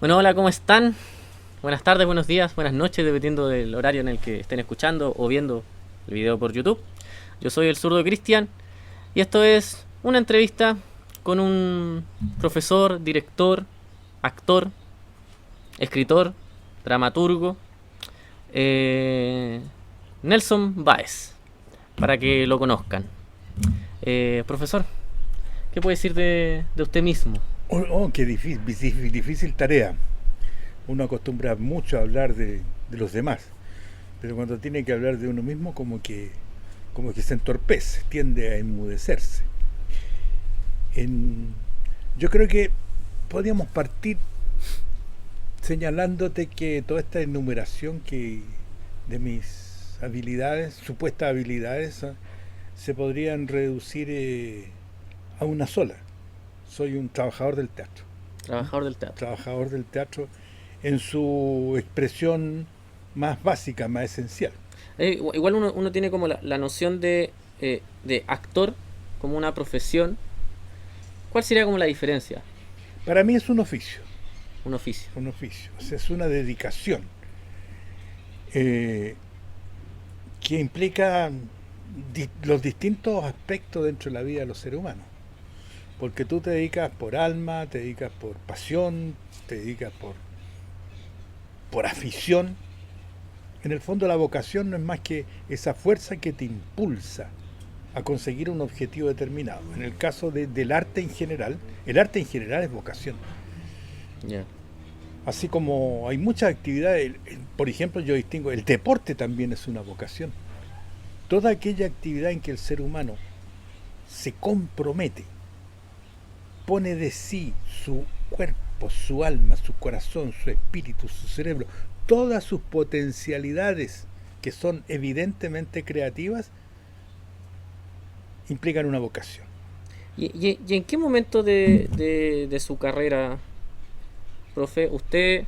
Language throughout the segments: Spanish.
Bueno, hola, ¿cómo están? Buenas tardes, buenos días, buenas noches, dependiendo del horario en el que estén escuchando o viendo el video por YouTube. Yo soy el zurdo Cristian y esto es una entrevista con un profesor, director, actor, escritor, dramaturgo, eh, Nelson Baez, para que lo conozcan. Profesor, ¿qué puede decir de usted mismo? Qué difícil tarea. Uno acostumbra mucho a hablar de los demás, pero cuando tiene que hablar de uno mismo como que se entorpece, tiende a enmudecerse. En- yo creo que podríamos partir señalándote que toda esta enumeración de mis habilidades, supuestas habilidades, se podrían reducir a una sola. Soy un trabajador del teatro. ¿Mm? Trabajador del teatro. Trabajador del teatro en su expresión más básica, más esencial. Igual uno tiene como la noción de actor como una profesión. ¿Cuál sería como la diferencia? Para mí es Un oficio. o sea, es una dedicación eh, que implica los distintos aspectos dentro de la vida de los seres humanos. Porque tú te dedicas por alma, te dedicas por pasión, te dedicas por afición. En el fondo la vocación no es más que esa fuerza que te impulsa a conseguir un objetivo determinado. En el caso del arte en general, el arte en general es vocación. Ya. Yeah. Así como hay muchas actividades, por ejemplo, yo distingo, el deporte también es una vocación. Toda aquella actividad en que el ser humano se compromete, pone de sí su cuerpo, su alma, su corazón, su espíritu, su cerebro, todas sus potencialidades que son evidentemente creativas, implican una vocación. ¿Y en qué momento de su carrera, profe, usted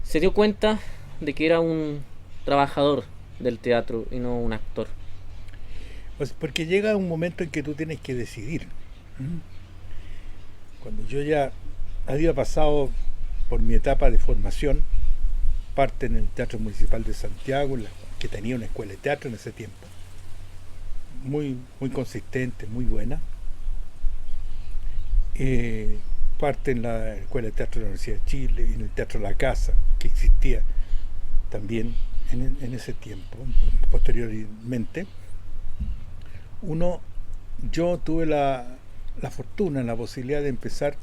se dio cuenta de que era un trabajador del teatro y no un actor? Pues porque llega un momento en que tú tienes que decidir. Cuando yo ya había pasado por mi etapa de formación, parte en el Teatro Municipal de Santiago, que tenía una escuela de teatro en ese tiempo, muy consistente, muy buena. Eh, Parte en la Escuela de Teatro de la Universidad de Chile y en el Teatro La Casa, que existía también en ese tiempo. Posteriormente, uno, yo tuve la fortuna, la posibilidad de empezar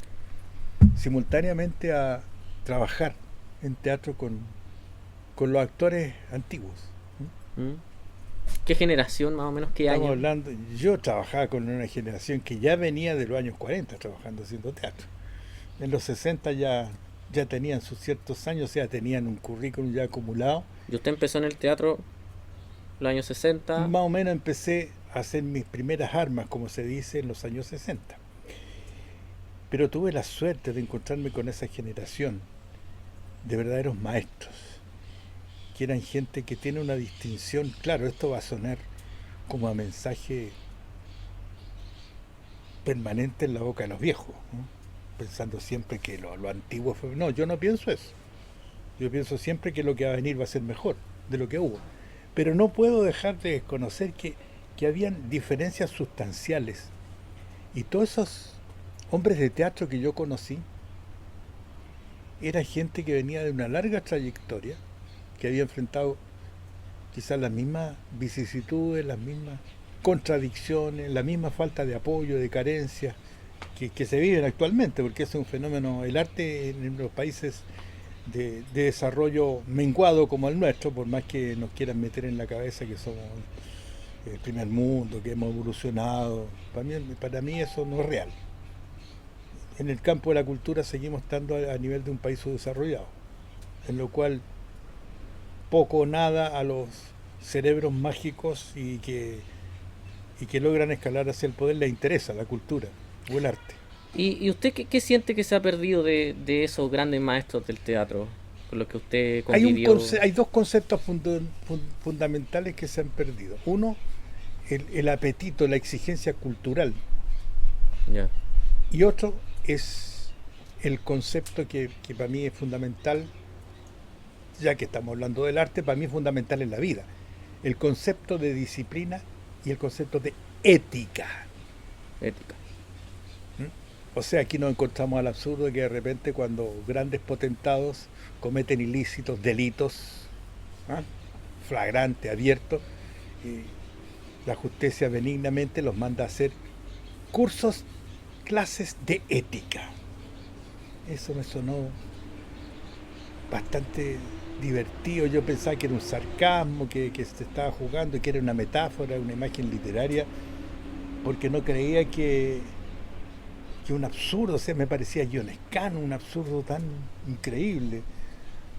simultáneamente a trabajar en teatro con los actores antiguos. ¿Mm? ¿Qué generación, más o menos, qué Estamos año? hablando, yo trabajaba con una generación que ya venía de los años 40 trabajando haciendo teatro. En los 60 ya tenían sus ciertos años, o sea, tenían un currículum ya acumulado. Y usted empezó en el teatro en los años 60. Más o menos empecé a hacer mis primeras armas, como se dice, en los años 60. Pero tuve la suerte de encontrarme con esa generación de verdaderos maestros, que eran gente que tiene una distinción. Claro, esto va a sonar como a mensaje permanente en la boca de los viejos, ¿no? Pensando siempre que lo antiguo fue... No, yo no pienso eso. Yo pienso siempre que lo que va a venir va a ser mejor de lo que hubo. Pero no puedo dejar de desconocer que habían diferencias sustanciales. Y todos esos hombres de teatro que yo conocí era gente que venía de una larga trayectoria, que había enfrentado quizás las mismas vicisitudes, las mismas contradicciones, la misma falta de apoyo, de carencia que se viven actualmente, porque es un fenómeno, el arte en los países de desarrollo menguado como el nuestro, por más que nos quieran meter en la cabeza que somos el primer mundo, que hemos evolucionado, para mí eso no es real. En el campo de la cultura seguimos estando a nivel de un país subdesarrollado, en lo cual poco o nada a los cerebros mágicos y que logran escalar hacia el poder les interesa la cultura o el arte. ¿Y usted qué siente que se ha perdido de esos grandes maestros del teatro con los que usted convivió? Hay dos conceptos fundamentales que se han perdido. Uno, el apetito, la exigencia cultural. Ya. Y otro es el concepto que para mí es fundamental, ya que estamos hablando del arte, para mí es fundamental en la vida. El concepto de disciplina y el concepto de ética. Ética. ¿Mm? O sea, aquí nos encontramos al absurdo de que de repente cuando grandes potentados cometen ilícitos, delitos, ¿ah? Flagrante, abierto, y la justicia benignamente los manda a hacer cursos, clases de ética. Eso me sonó bastante divertido. Yo pensaba que era un sarcasmo, que se estaba jugando, que era una metáfora, una imagen literaria, porque no creía que un absurdo, o sea, me parecía ionescano, un absurdo tan increíble,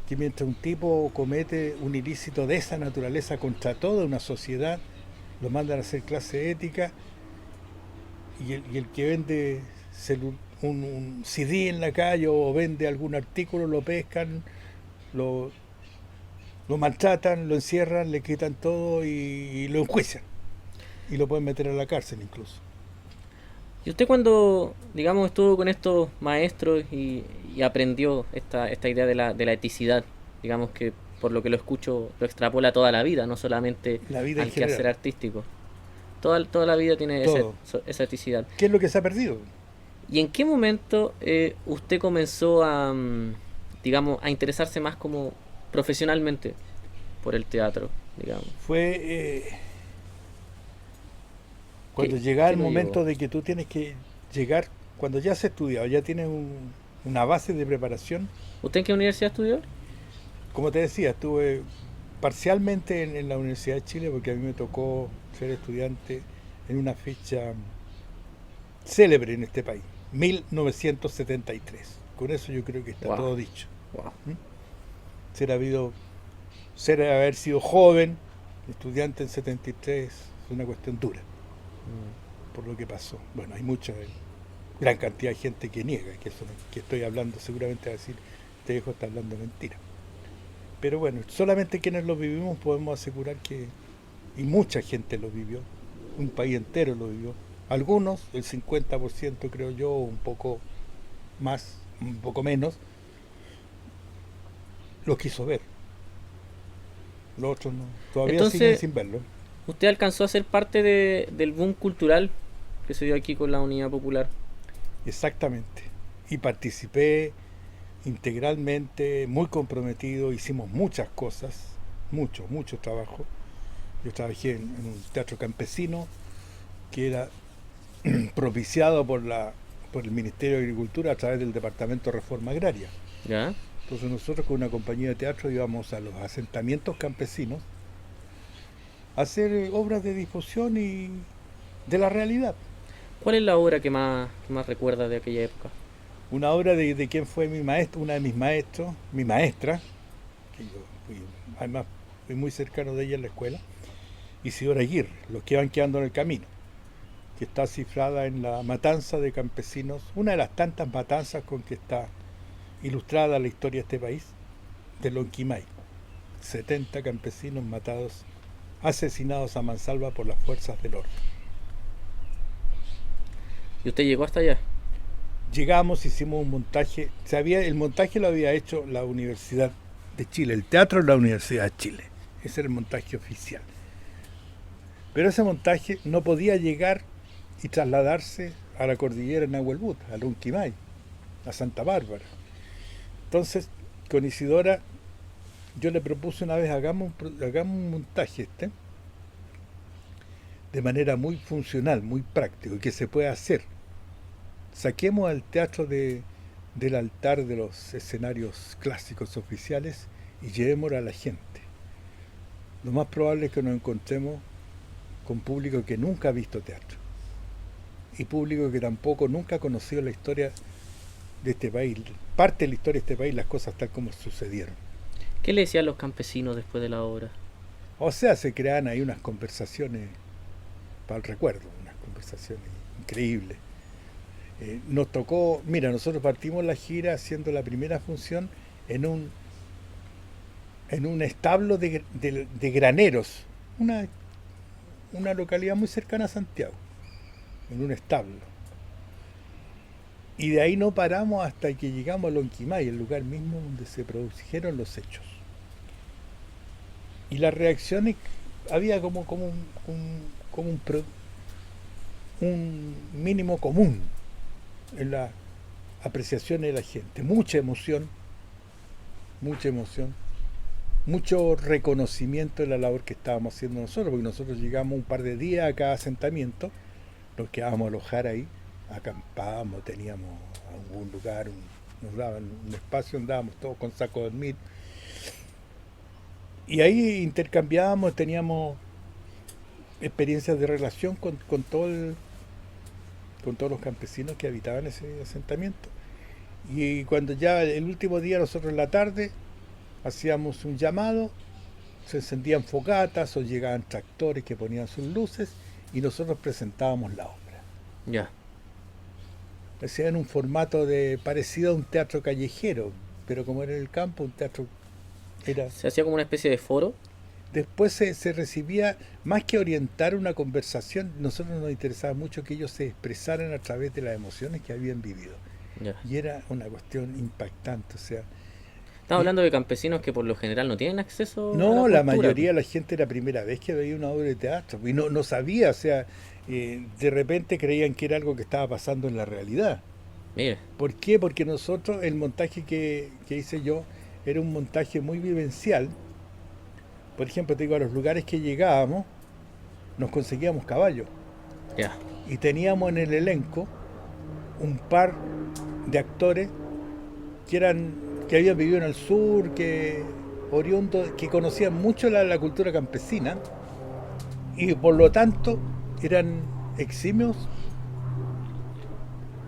que mientras un tipo comete un ilícito de esa naturaleza contra toda una sociedad, lo mandan a hacer clase ética, y el que vende un CD en la calle o vende algún artículo, lo pescan, lo, lo maltratan, lo encierran, le quitan todo y lo enjuician. Y lo pueden meter a la cárcel incluso. ¿Y usted cuando, digamos, estuvo con estos maestros y aprendió esta idea de la eticidad, digamos que por lo que lo escucho lo extrapola toda la vida, no solamente La vida en al quehacer general, artístico? Toda la vida tiene todo. esa eticidad. ¿Qué es lo que se ha perdido? ¿Y en qué momento usted comenzó a, digamos, a interesarse más como profesionalmente por el teatro, digamos? Fue ¿Qué, cuando llegaba qué el lo llevó? momento de que tú tienes que llegar, cuando ya has estudiado, ya tienes una base de preparación. ¿Usted en qué universidad estudió? Como te decía, estuve parcialmente en la Universidad de Chile porque a mí me tocó ser estudiante en una fecha célebre en este país, 1973. Con eso yo creo que está Wow, todo dicho. wow. ¿Mm? Ser, habido, ser haber sido joven, estudiante en 73, es una cuestión dura por lo que pasó. Bueno, hay mucha, gran cantidad de gente que niega que eso que estoy hablando, seguramente va a decir, este viejo está hablando mentira. Pero bueno, solamente quienes lo vivimos podemos asegurar que, y mucha gente lo vivió, un país entero lo vivió. Algunos, el 50% creo yo, un poco más, un poco menos, lo quiso ver. Los otros no, todavía siguen Entonces, sin verlo. ¿usted alcanzó a ser parte del boom cultural que se dio aquí con la Unidad Popular? Exactamente. Y participé integralmente, muy comprometido, hicimos muchas cosas, mucho trabajo. Yo trabajé en un teatro campesino que era propiciado por el Ministerio de Agricultura a través del Departamento de Reforma Agraria. ¿Ya? Entonces nosotros con una compañía de teatro íbamos a los asentamientos campesinos a hacer obras de difusión y de la realidad. ¿Cuál es la obra que más recuerda de aquella época? Una obra de quién fue mi maestro, una de mis maestros, mi maestra, que yo fui, además fui muy cercano de ella en la escuela, Isidora Aguirre, Los que van quedando en el camino, que está cifrada en la matanza de campesinos, una de las tantas matanzas con que está ilustrada la historia de este país, de Lonquimay. 70 campesinos matados, asesinados a mansalva por las fuerzas del orden. ¿Y usted llegó hasta allá? Llegamos, hicimos un montaje, el montaje lo había hecho la Universidad de Chile, el teatro de la Universidad de Chile. Ese era el montaje oficial. Pero ese montaje no podía llegar y trasladarse a la cordillera Nahuelbuta, a Lonquimay, a Santa Bárbara. Entonces, con Isidora, yo le propuse una vez, hagamos un montaje de manera muy funcional, muy práctico, y que se pueda hacer. Saquemos al teatro del altar de los escenarios clásicos oficiales y llevémoslo a la gente. Lo más probable es que nos encontremos con público que nunca ha visto teatro y público que tampoco nunca ha conocido la historia de este país, parte de la historia de este país, las cosas tal como sucedieron. ¿Qué le decían los campesinos después de la obra? O sea, se crean ahí unas conversaciones para el recuerdo, unas conversaciones increíbles. Nos tocó, mira, nosotros partimos la gira haciendo la primera función en un establo de graneros, una localidad muy cercana a Santiago, en un establo. Y de ahí no paramos hasta que llegamos a Lonquimay, el lugar mismo donde se produjeron los hechos. Y las reacciones, había un mínimo común en las apreciaciones de la gente. Mucha emoción, mucho reconocimiento de la labor que estábamos haciendo nosotros, porque nosotros llegamos un par de días a cada asentamiento, nos quedábamos a alojar ahí, acampábamos, teníamos algún lugar, nos daban un espacio, andábamos todos con saco de dormir, y ahí intercambiábamos, teníamos experiencias de relación con todos los campesinos que habitaban ese asentamiento. Y cuando ya el último día, nosotros en la tarde hacíamos un llamado, se encendían fogatas o llegaban tractores que ponían sus luces y nosotros presentábamos la obra. Ya. Hacía en un formato parecido a un teatro callejero, pero como era en el campo, un teatro era... Se hacía como una especie de foro. Después se recibía, más que orientar una conversación, nosotros nos interesaba mucho que ellos se expresaran a través de las emociones que habían vivido. Ya. Y era una cuestión impactante, o sea... Estamos hablando de campesinos que por lo general no tienen acceso a No, la la cultura. mayoría de la gente era la primera vez que veía una obra de teatro y no sabía, o sea, de repente creían que era algo que estaba pasando en la realidad. Mire, ¿Por qué? Porque nosotros, el montaje que hice yo, era un montaje muy vivencial. Por ejemplo, te digo, a los lugares que llegábamos, nos conseguíamos caballos ya. y teníamos en el elenco un par de actores que habían vivido en el sur, oriundos, que conocían mucho la cultura campesina y por lo tanto eran eximios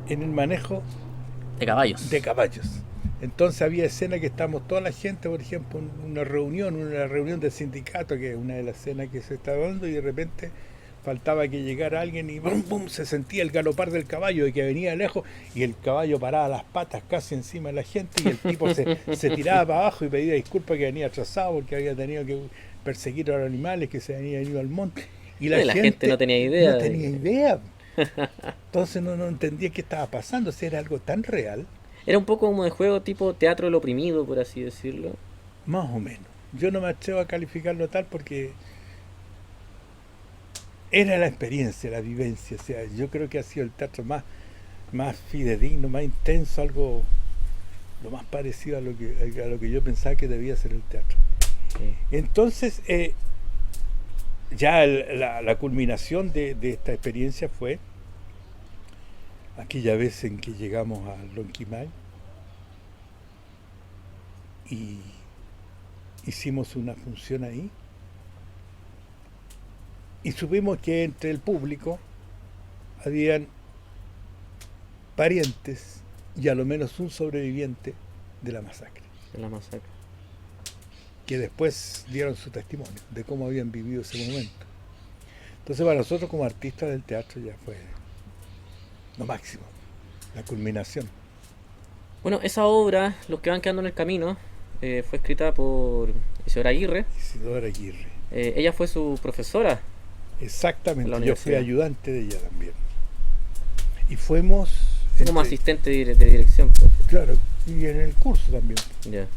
en el manejo De caballos. de caballos. Entonces había escenas que estábamos toda la gente, por ejemplo, en una reunión del sindicato, que es una de las escenas que se estaba dando, y de repente faltaba que llegara alguien y ¡bum, bum! Se sentía el galopar del caballo y que venía de lejos y el caballo paraba las patas casi encima de la gente y el tipo se tiraba para abajo y pedía disculpas que venía atrasado porque había tenido que perseguir a los animales, que se habían ido al monte. Y la gente no tenía idea. No tenía idea. Entonces no entendía qué estaba pasando, si era algo tan real. Era un poco como de juego tipo teatro del oprimido, por así decirlo. Más o menos. Yo no me atrevo a calificarlo tal porque era la experiencia, la vivencia. O sea, yo creo que ha sido el teatro más fidedigno, más intenso, algo lo más parecido a lo que yo pensaba que debía ser el teatro. Sí. Entonces, ya la culminación de esta experiencia fue aquella vez en que llegamos a Lonquimay y hicimos una función ahí y supimos que entre el público habían parientes y a lo menos un sobreviviente de la masacre, que después dieron su testimonio de cómo habían vivido ese momento. Entonces para nosotros como artistas del teatro ya fue lo máximo, la culminación. Bueno, esa obra, Los que van quedando en el camino, fue escrita por Isidora Aguirre. Isidora Aguirre. Ella fue su profesora. Exactamente, yo fui ayudante de ella también. Y fuimos... como asistente de dirección. Pues. Claro, y en el curso también. Yeah.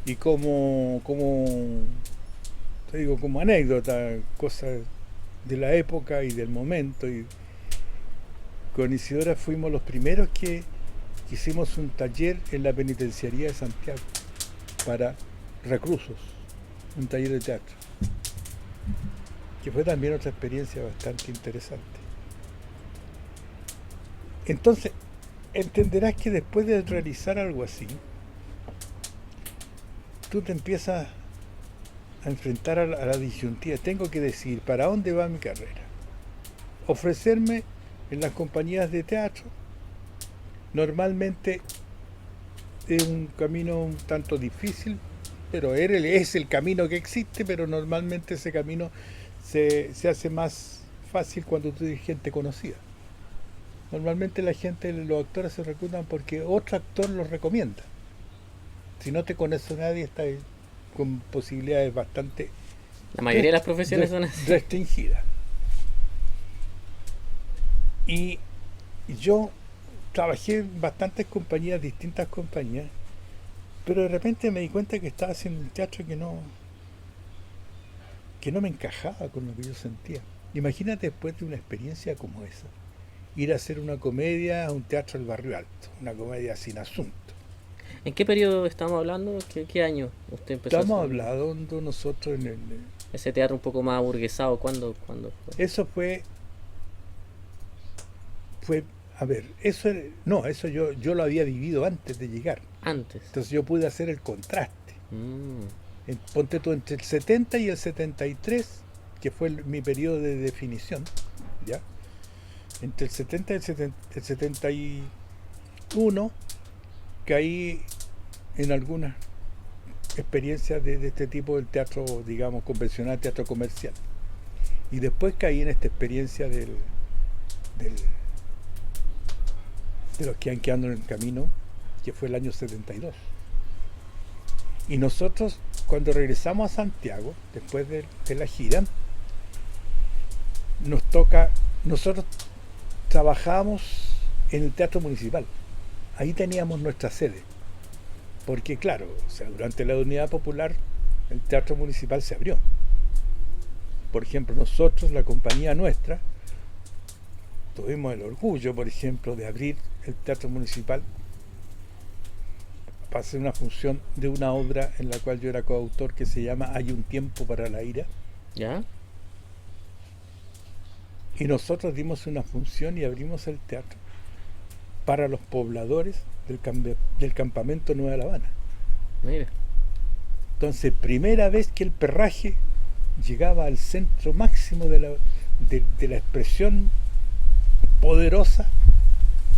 Y como te digo, como anécdota, cosas de la época y del momento. Y con Isidora fuimos los primeros que hicimos un taller en la penitenciaría de Santiago para reclusos, un taller de teatro, que fue también otra experiencia bastante interesante. Entonces, entenderás que después de realizar algo así, tú te empiezas a enfrentar a la disyuntiva. Tengo que decidir para dónde va mi carrera. Ofrecerme en las compañías de teatro, normalmente es un camino un tanto difícil, pero es el camino que existe, pero normalmente ese camino se hace más fácil cuando tú tienes gente conocida. Normalmente los actores se reclutan porque otro actor los recomienda. Si no te conoce nadie, estás con posibilidades bastante... La mayoría de las profesiones son así. Restringidas. Y yo trabajé en bastantes compañías, distintas compañías, pero de repente me di cuenta que estaba haciendo un teatro que no me encajaba con lo que yo sentía. Imagínate después de una experiencia como esa, ir a hacer una comedia a un teatro del Barrio Alto, una comedia sin asunto. ¿En qué periodo estamos hablando? ¿Qué año usted empezó a Estamos hacer hablando nosotros ese teatro un poco más aburguesado? ¿Cuándo fue? eso fue, a ver, no, eso yo lo había vivido antes de llegar. Antes. Entonces yo pude hacer el contraste. Mm, Ponte tú entre el 70 y el 73, que fue mi periodo de definición, ¿ya? Entre el 70 y el 71 caí en algunas experiencias de este tipo del teatro, digamos, convencional, teatro comercial. Y después caí en esta experiencia del- de los que han quedado en el camino, que fue el año 72. Y nosotros, cuando regresamos a Santiago, después de la gira, nosotros trabajamos en el Teatro Municipal. Ahí teníamos nuestra sede. Porque claro, o sea, durante la Unidad Popular el Teatro Municipal se abrió. Por ejemplo, nosotros, la compañía nuestra, tuvimos el orgullo, por ejemplo, de abrir el Teatro Municipal para hacer una función de una obra en la cual yo era coautor, que se llama Hay un tiempo para la ira. ¿Ya? Y nosotros dimos una función y abrimos el teatro para los pobladores del campamento Nueva La Habana. Mira. Entonces, primera vez que el perraje llegaba al centro máximo de la expresión poderosa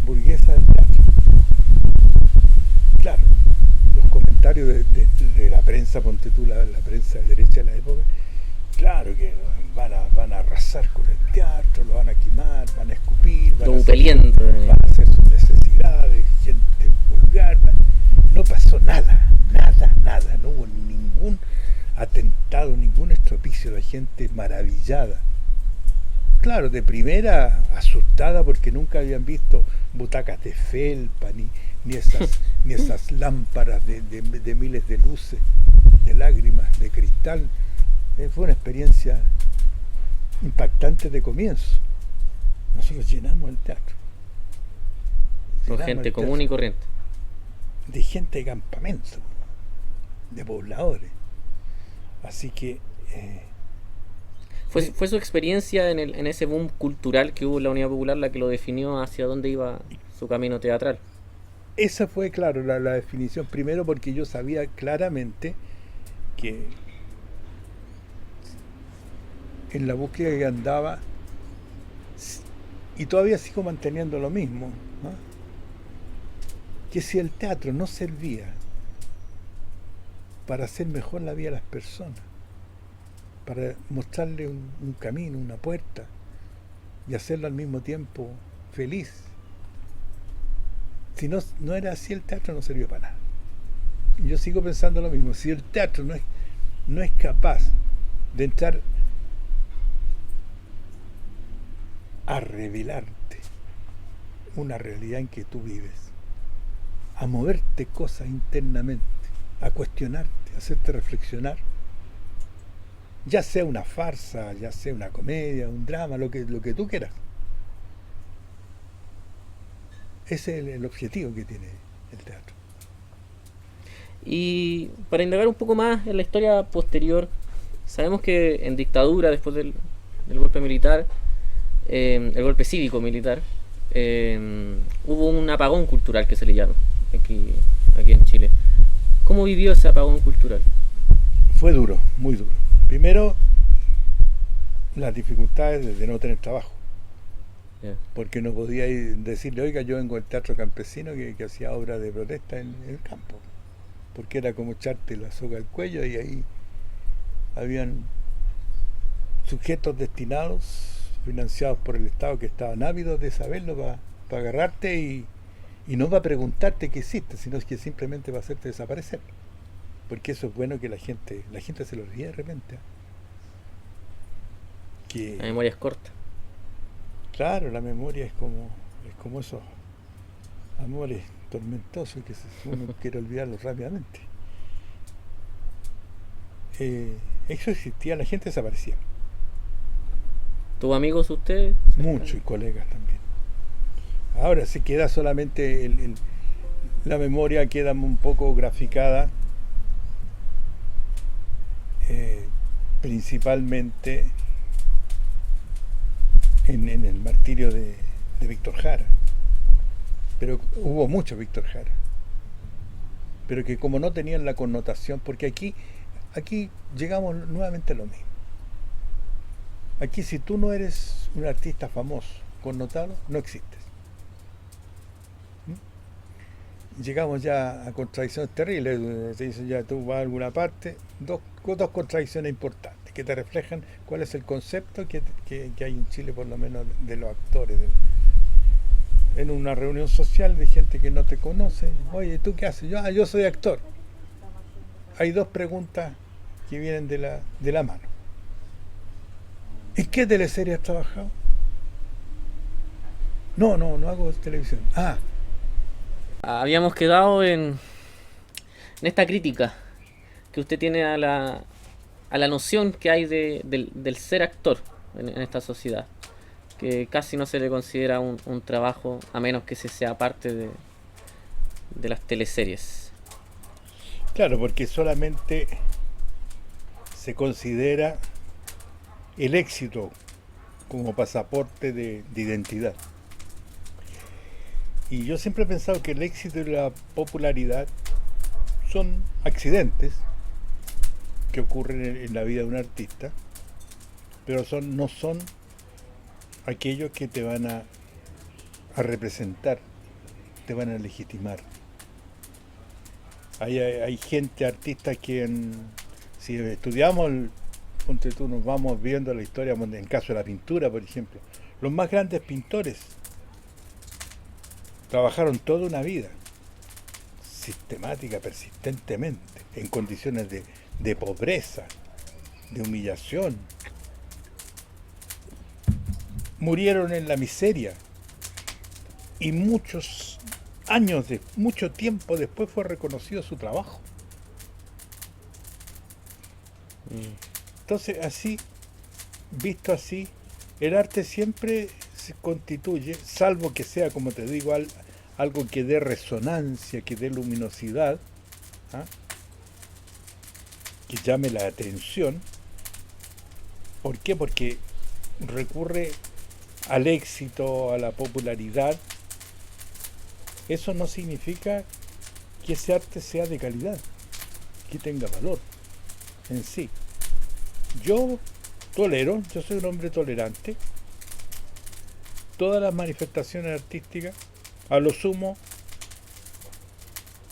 burguesa del teatro. Claro, los comentarios de la prensa, ponte tú, la prensa de derecha de la época, claro que van a arrasar con el teatro, lo van a quemar, van a escupir, van a hacer sus necesidades, gente vulgar. No pasó nada, no hubo ningún atentado, ningún estropicio, la gente maravillada. Claro, de primera asustada porque nunca habían visto butacas de felpa, ni esas lámparas de miles de luces, de lágrimas, de cristal. Fue una experiencia impactante de comienzo. Nosotros llenamos el teatro. Con gente común y corriente. De gente de campamento, de pobladores. Así que... ¿Fue su experiencia en ese boom cultural que hubo en la Unidad Popular la que lo definió hacia dónde iba su camino teatral? Esa fue, claro, la definición. Primero porque yo sabía claramente que en la búsqueda que andaba, y todavía sigo manteniendo lo mismo, ¿no? Que si el teatro no servía para hacer mejor la vida a las personas, para mostrarle un camino, una puerta, y hacerlo al mismo tiempo feliz, si no era así, el teatro no servía para nada. Y yo sigo pensando lo mismo. Si el teatro no es capaz de entrar a revelarte una realidad en que tú vives, a moverte cosas internamente, a cuestionarte, a hacerte reflexionar, ya sea una farsa, ya sea una comedia, un drama, lo que tú quieras. Ese es el objetivo que tiene el teatro. Y para indagar un poco más en la historia posterior, sabemos que en dictadura, después del golpe militar, el golpe cívico-militar, hubo un apagón cultural que se le llama aquí en Chile. ¿Cómo vivió ese apagón cultural? Fue duro, muy duro. Primero, las dificultades de no tener trabajo. Yeah. Porque no podía decirle, oiga, yo vengo del teatro campesino que hacía obras de protesta en el campo. Porque era como echarte la soga al cuello, y ahí habían sujetos destinados, financiados por el Estado, que estaban ávidos de saberlo para agarrarte y no para preguntarte qué hiciste, sino que simplemente para hacerte desaparecer. Porque eso es bueno que la gente se lo olvide de repente. Que, la memoria es corta. claro, la memoria es como amores tormentosos que uno quiere olvidarlos rápidamente. Eso existía, la gente desaparecía. ¿Tuvo amigos usted? Muchos y colegas también. Ahora se queda solamente la memoria queda un poco graficada, principalmente en el martirio de Víctor Jara. Pero hubo muchos Víctor Jara, pero que como no tenían la connotación, porque aquí llegamos nuevamente a lo mismo. Aquí si tú no eres un artista famoso, connotado, no existes. Llegamos ya a contradicciones terribles. Te dicen ya tú vas a alguna parte, dos contradicciones importantes que te reflejan cuál es el concepto que hay en Chile, por lo menos de los actores. En una reunión social de gente que no te conoce, oye, ¿tú qué haces? Yo soy actor. Hay dos preguntas que vienen de la mano. ¿En qué teleserie has trabajado? No hago televisión. Habíamos quedado en esta crítica que usted tiene a la noción que hay del ser actor en esta sociedad, que casi no se le considera un trabajo a menos que se sea parte de las teleseries. Claro, porque solamente se considera el éxito como pasaporte de identidad. Y yo siempre he pensado que el éxito y la popularidad son accidentes que ocurren en la vida de un artista, pero no son aquellos que te van a representar, te van a legitimar. Hay gente, artistas que si estudiamos, ponte tú, nos vamos viendo la historia, en el caso de la pintura, por ejemplo, los más grandes pintores trabajaron toda una vida, sistemática, persistentemente, en condiciones de pobreza, de humillación. Murieron en la miseria y mucho tiempo después fue reconocido su trabajo. Entonces, visto así, el arte siempre se constituye, salvo que sea, como te digo, algo que dé resonancia, que dé luminosidad, que llame la atención. ¿Por qué? Porque recurre al éxito, a la popularidad. Eso no significa que ese arte sea de calidad, que tenga valor en sí. Yo soy un hombre tolerante. Todas las manifestaciones artísticas, a lo sumo,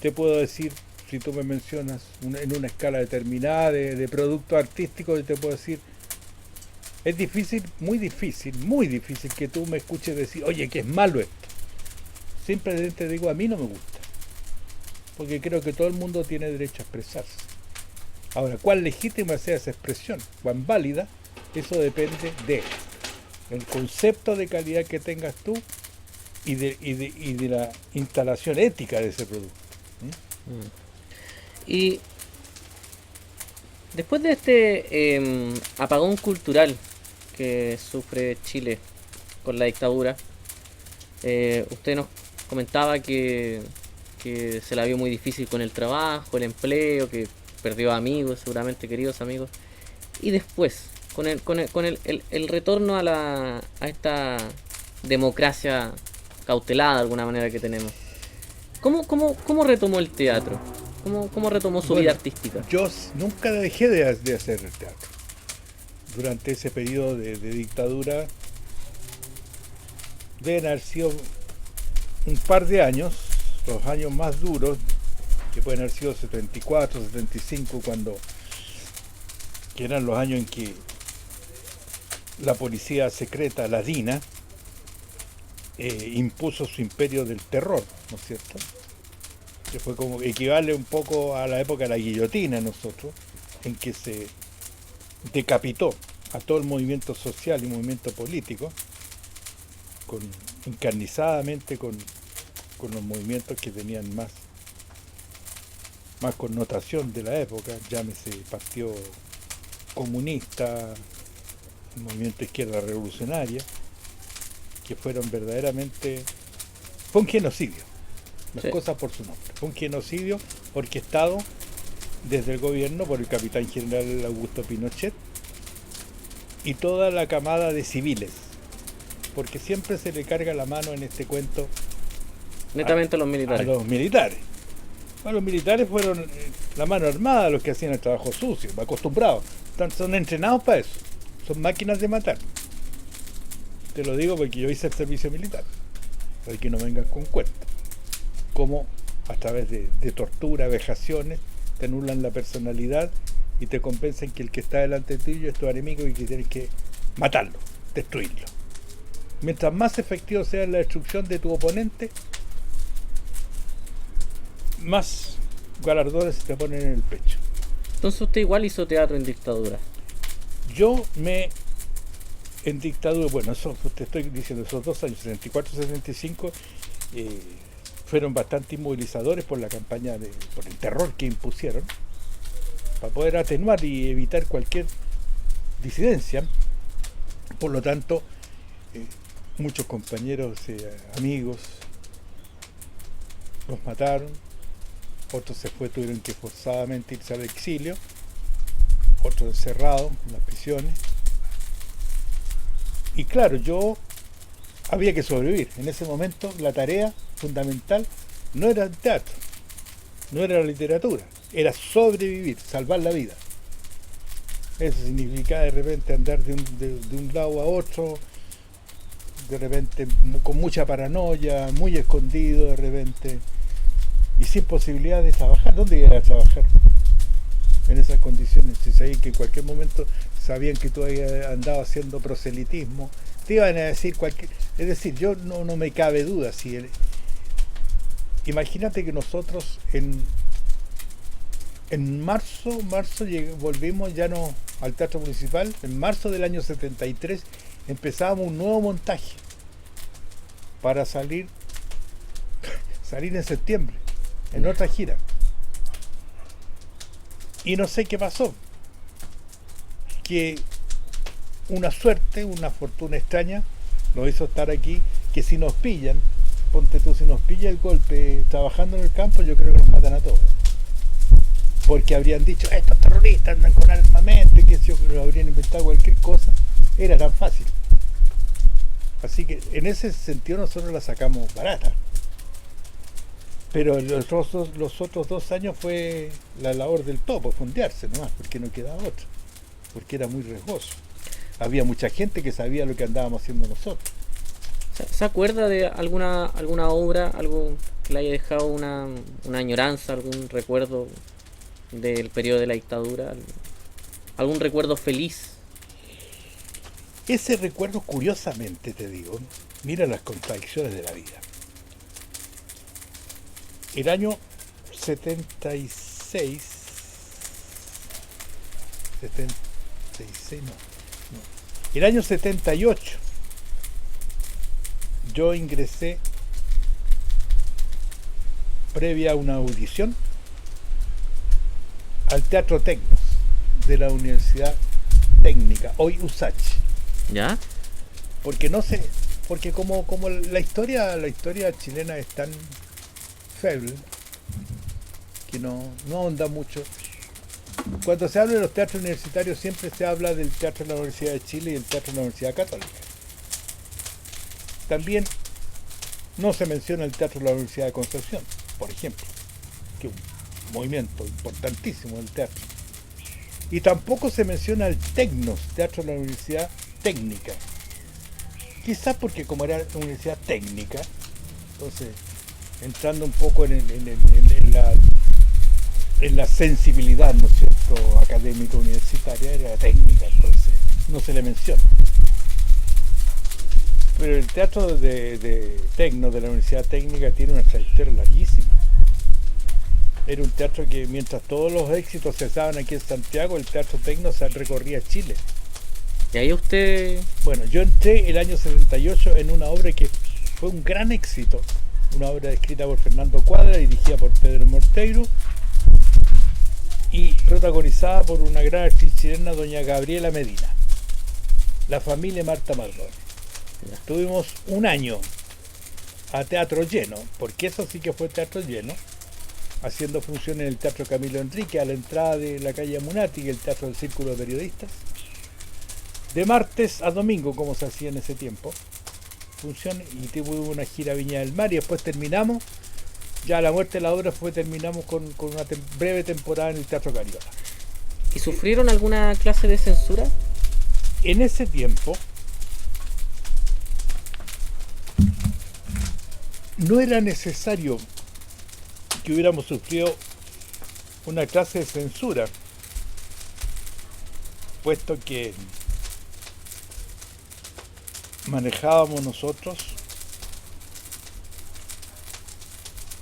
te puedo decir, si tú me mencionas en una escala determinada de producto artístico, te puedo decir, es difícil, muy difícil que tú me escuches decir, oye, que es malo esto. Simplemente te digo, a mí no me gusta, porque creo que todo el mundo tiene derecho a expresarse. Ahora, cuán legítima sea esa expresión, cuán válida, eso depende del concepto de calidad que tengas tú y de la instalación ética de ese producto. Y después de este apagón cultural que sufre Chile con la dictadura, usted nos comentaba que se la vio muy difícil con el trabajo, el empleo, que perdió amigos, seguramente queridos amigos. Y después, con el retorno a esta democracia cautelada de alguna manera que tenemos, ¿cómo retomó el teatro? ¿Cómo retomó su vida artística? Yo nunca dejé de hacer el teatro. Durante ese periodo de dictadura, deben haber sido un par de años, los años más duros, que pueden haber sido 74, 75, que eran los años en que la policía secreta, la DINA, impuso su imperio del terror, ¿no es cierto? Que fue como equivale un poco a la época de la guillotina nosotros, en que se decapitó a todo el movimiento social y movimiento político, encarnizadamente con con los movimientos que tenían más connotación de la época, llámese Partido Comunista, el Movimiento Izquierda Revolucionaria, que fueron verdaderamente... Fue un genocidio, las Sí. cosas por su nombre. Fue un genocidio orquestado desde el gobierno por el capitán general Augusto Pinochet y toda la camada de civiles, porque siempre se le carga la mano en este cuento Netamente a los a militares. los militares. Bueno, los militares fueron la mano armada los que hacían el trabajo sucio, acostumbrados. Son entrenados para eso, son máquinas de matar. Te lo digo porque yo hice el servicio militar, para que no vengan con cuentos. Cómo a través de tortura, vejaciones, te anulan la personalidad y te compensan que el que está delante tuyo es tu enemigo y que tienes que matarlo, destruirlo. Mientras más efectivo sea la destrucción de tu oponente, más galardones se te ponen en el pecho. Entonces usted igual hizo teatro en dictadura. Yo en dictadura, bueno, eso te estoy diciendo, esos 2 años, 74-75, fueron bastante inmovilizadores por la campaña, por el terror que impusieron, para poder atenuar y evitar cualquier disidencia. Por lo tanto, muchos compañeros, amigos, los mataron, otros tuvieron que forzadamente irse al exilio, otros encerrados en las prisiones. Y claro, había que sobrevivir. En ese momento la tarea fundamental no era el teatro, no era la literatura, era sobrevivir, salvar la vida. Eso significaba de repente andar de un lado a otro, de repente con mucha paranoia, muy escondido de repente, y sin posibilidad de trabajar. ¿Dónde iba a trabajar en esas condiciones? Si sabían que en cualquier momento sabían que tú habías andado haciendo proselitismo, te iban a decir cualquier... Es decir, yo no me cabe duda. Imagínate que nosotros en marzo volvimos ya no al Teatro Municipal. En marzo del año 73 empezábamos un nuevo montaje para salir en septiembre, en otra gira. Y no sé qué pasó, que una suerte, una fortuna extraña nos hizo estar aquí, que si nos pillan, ponte tú, si nos pilla el golpe trabajando en el campo, yo creo que nos matan a todos. Porque habrían dicho, estos terroristas andan con armamento y que si habrían inventado cualquier cosa, era tan fácil. Así que en ese sentido nosotros la sacamos barata. Pero los otros 2 años fue la labor del topo, fondearse nomás, porque no quedaba otra, porque era muy riesgoso. Había mucha gente que sabía lo que andábamos haciendo nosotros. ¿Se acuerda de alguna obra, algo que le haya dejado una añoranza, algún recuerdo del periodo de la dictadura? ¿Algún recuerdo feliz? Ese recuerdo, curiosamente te digo, mira las contradicciones de la vida. El año 76 no. El año 78 yo ingresé previa a una audición al Teatro Tecnos de la Universidad Técnica, hoy USACH. ¿Ya? Porque como la historia chilena es tan feble que no ahonda mucho. Cuando se habla de los teatros universitarios siempre se habla del Teatro de la Universidad de Chile y el Teatro de la Universidad Católica. También no se menciona el Teatro de la Universidad de Concepción, por ejemplo, que es un movimiento importantísimo del teatro. Y tampoco se menciona el Tecnos, Teatro de la Universidad Técnica. Quizás porque como era una universidad técnica, entonces entrando un poco en la sensibilidad, ¿no es cierto?, académica universitaria, era técnica, entonces no se le menciona. Pero el teatro de Tecno, de la Universidad Técnica, tiene una trayectoria larguísima. Era un teatro que mientras todos los éxitos se daban aquí en Santiago, el Teatro Tecno se recorría Chile. Y ahí usted... Bueno, yo entré el año 78 en una obra que fue un gran éxito, una obra escrita por Fernando Cuadra, dirigida por Pedro Morteiro y protagonizada por una gran actriz chilena, doña Gabriela Medina, la familia Marta Marrone. Tuvimos un año a teatro lleno, porque eso sí que fue teatro lleno, haciendo funciones en el Teatro Camilo Enrique, a la entrada de la calle Munati, el Teatro del Círculo de Periodistas, de martes a domingo, como se hacía en ese tiempo, funciones, y tuvimos una gira a Viña del Mar, y después terminamos, ya a la muerte de la obra terminamos con una breve temporada en el Teatro Cariola. ¿Y sufrieron alguna clase de censura? En ese tiempo no era necesario que hubiéramos sufrido una clase de censura, puesto que manejábamos nosotros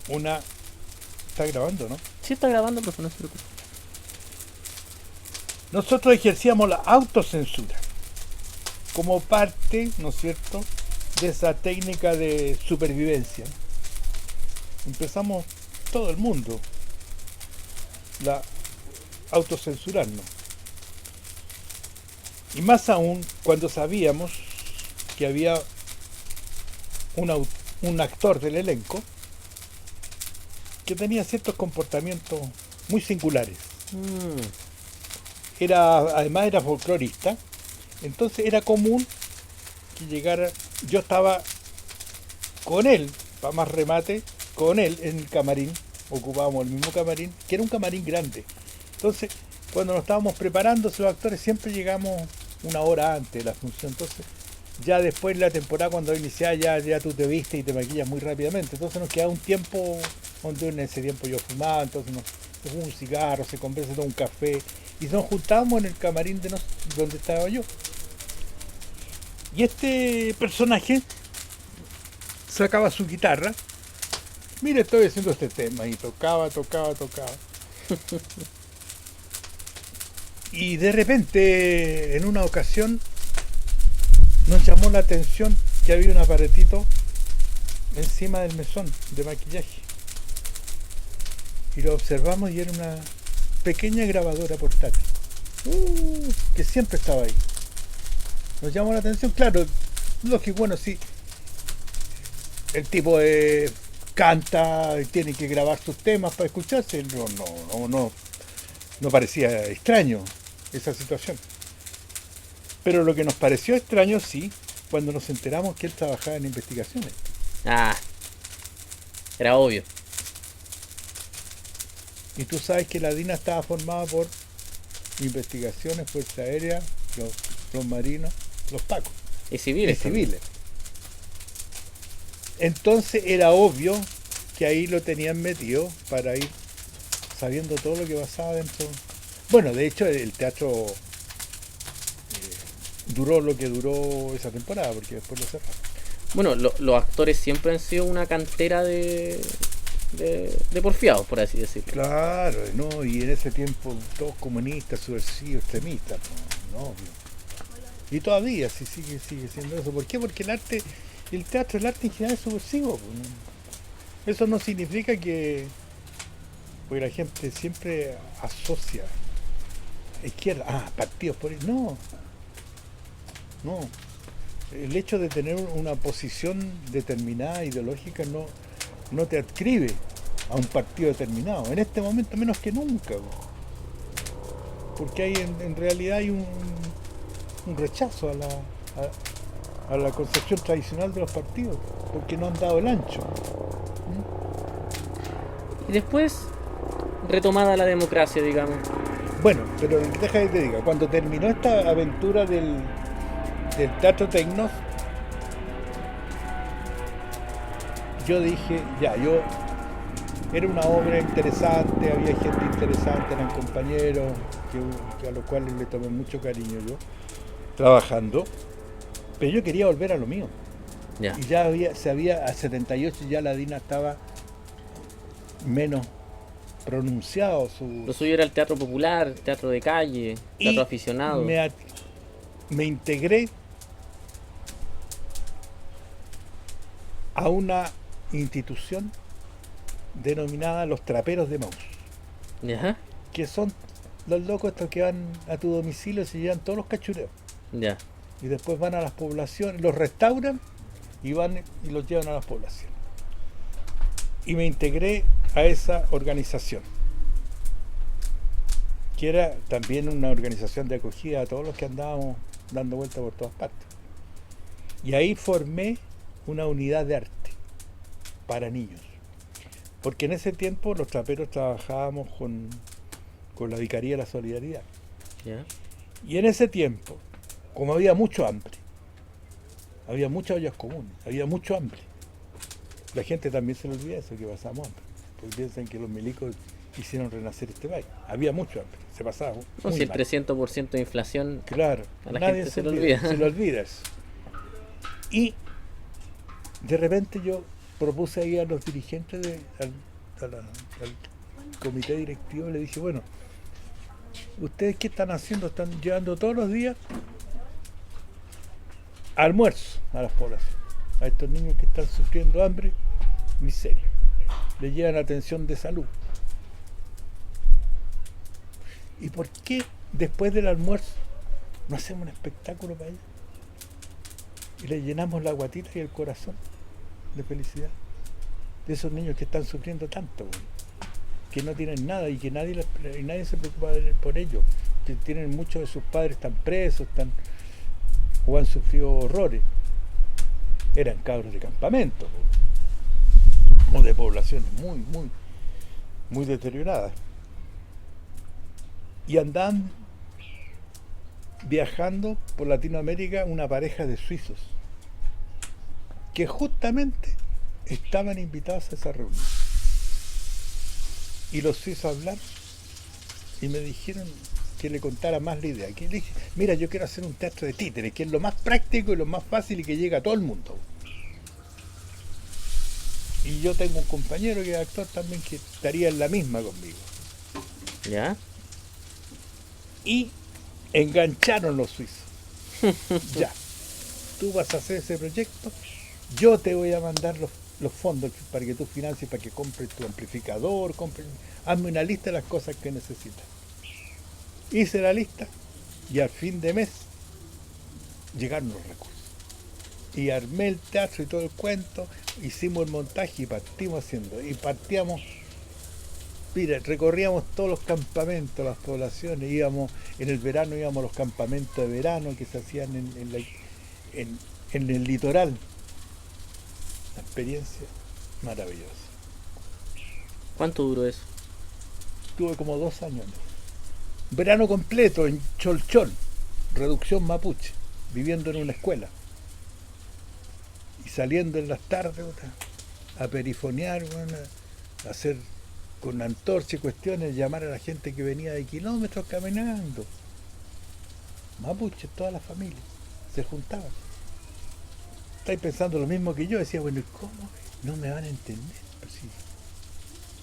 una... ¿Está grabando, no? Sí, está grabando, pero no se preocupe. Nosotros ejercíamos la autocensura como parte, ¿no es cierto?, de esa técnica de supervivencia. Empezamos todo el mundo la autocensurarnos. Y más aún cuando sabíamos que había un actor del elenco que tenía ciertos comportamientos muy singulares. Además era folclorista, entonces era común que llegara, yo estaba con él, para más remate, con él en el camarín, ocupábamos el mismo camarín, que era un camarín grande. Entonces, cuando nos estábamos preparando, los actores siempre llegamos una hora antes de la función. Entonces, ya después de la temporada, cuando iniciaba, ya tú te viste y te maquillas muy rápidamente. Entonces nos quedaba un tiempo, donde en ese tiempo yo fumaba, entonces se fuma un cigarro, se conversa, toma un café, y nos juntábamos en el camarín donde estaba yo. Y este personaje sacaba su guitarra, mire, estoy haciendo este tema, y tocaba. Y de repente, en una ocasión, nos llamó la atención que había un aparatito encima del mesón de maquillaje. Y lo observamos y era una pequeña grabadora portátil, que siempre estaba ahí. Nos llamó la atención, claro, lógico, bueno, sí, el tipo canta, tiene que grabar sus temas para escucharse, no parecía extraño esa situación. Pero lo que nos pareció extraño, sí, cuando nos enteramos que él trabajaba en investigaciones. Era obvio. Y tú sabes que la DINA estaba formada por investigaciones, Fuerza Aérea, los marinos, los pacos. Y civiles. Entonces era obvio que ahí lo tenían metido para ir sabiendo todo lo que pasaba dentro. Bueno, de hecho el teatro duró lo que duró esa temporada, porque después lo cerraron. Bueno, los actores siempre han sido una cantera de porfiados, por así decirlo. Claro, ¿no? Y en ese tiempo todos comunistas, subversivos, extremistas, no. Y todavía sí sigue siendo eso. ¿Por qué? Porque el arte en general es subversivo. Eso no significa que... Porque la gente siempre asocia izquierda, partidos por ahí. No. El hecho de tener una posición determinada, ideológica, no te adscribe a un partido determinado. En este momento menos que nunca. Porque hay en realidad hay un rechazo a la concepción tradicional de los partidos, porque no han dado el ancho. Y después, retomada la democracia, digamos. Bueno, pero deja que te diga, cuando terminó esta aventura del Teatro Tecnos, yo dije, era una obra interesante, había gente interesante, eran compañeros a los cuales le tomé mucho cariño yo, trabajando, pero yo quería volver a lo mío. Ya. Y ya a 78 ya la DINA estaba menos pronunciado Lo suyo era el teatro popular, teatro de calle, teatro aficionado. Me integré a una institución denominada los traperos de Maús, Ya, que son los locos estos que van a tu domicilio y se llevan todos los cachureos. ya, Y después van a las poblaciones, los restauran y van y los llevan a las poblaciones. Y me integré a esa organización, que era también una organización de acogida a todos los que andábamos dando vueltas por todas partes. Y ahí formé una unidad de arte para niños. Porque en ese tiempo los traperos trabajábamos con la Vicaría de la Solidaridad. ya, Y en ese tiempo, como había mucho hambre, había muchas ollas comunes, había mucho hambre. La gente también se le olvida eso, que pasamos hambre. Porque piensan que los milicos hicieron renacer este país. Había mucho hambre, se pasaba no, muy si el mal. 300% de inflación, Claro, a la nadie gente se le olvida. se le olvida eso. Y de repente yo propuse ahí a los dirigentes al comité directivo, le dije, bueno, ¿ustedes qué están haciendo? Están llevando todos los días almuerzo a las poblaciones, a estos niños que están sufriendo hambre, miseria. Les llevan atención de salud. ¿Y por qué después del almuerzo no hacemos un espectáculo para ellos? Y les llenamos la guatita y el corazón de felicidad de esos niños que están sufriendo tanto, que no tienen nada y que nadie se preocupa por ellos, que tienen muchos de sus padres están presos, o han sufrido horrores. Eran cabros de campamento o de poblaciones muy deterioradas, y andaban viajando por Latinoamérica una pareja de suizos que justamente estaban invitados a esa reunión. Y los suizos hablaron y me dijeron que le contara más la idea. Que le dije, mira, yo quiero hacer un teatro de títeres, que es lo más práctico y lo más fácil y que llega a todo el mundo. Y yo tengo un compañero que es actor también que estaría en la misma conmigo. ya, Y engancharon los suizos. Ya, tú vas a hacer ese proyecto, yo te voy a mandar los fondos para que tú financies, para que compres tu amplificador, hazme una lista de las cosas que necesitas. Hice la lista y al fin de mes llegaron los recursos. Y armé el teatro y todo el cuento, hicimos el montaje y partimos haciendo. Y partíamos, mira, recorríamos todos los campamentos, las poblaciones, en el verano íbamos a los campamentos de verano que se hacían en el litoral. Una experiencia maravillosa. ¿cuánto duró eso? Tuve como 2 años. Verano completo en Cholchol, reducción mapuche, viviendo en una escuela. Y saliendo en las tardes a perifonear, a hacer con antorcha y cuestiones, llamar a la gente que venía de kilómetros caminando. Mapuche, toda la familia, se juntaban. Estáis pensando lo mismo que yo, decía, bueno, ¿y cómo no me van a entender? Pues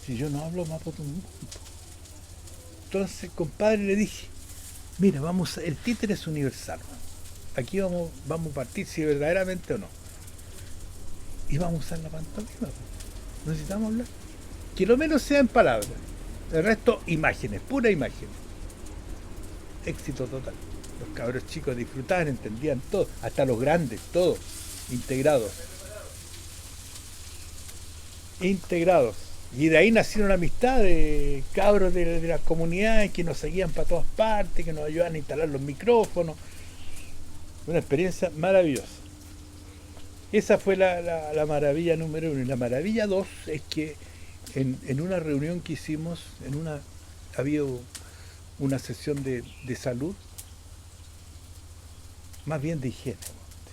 si yo no hablo mapudungun. Entonces, compadre, le dije, mira, el títere es universal. Aquí vamos a partir si verdaderamente o no. Y vamos a usar la pantomima. Necesitamos hablar. Que lo menos sea en palabras. El resto, imágenes, pura imagen. Éxito total. Los cabros chicos disfrutaban, entendían todo, hasta los grandes, todos, integrados. Y de ahí nacieron amistades, cabros de las comunidades que nos seguían para todas partes, que nos ayudaban a instalar los micrófonos. Una experiencia maravillosa. Esa fue la maravilla número 1. Y la maravilla 2 es que en una reunión que hicimos, había una sesión de salud, más bien de higiene.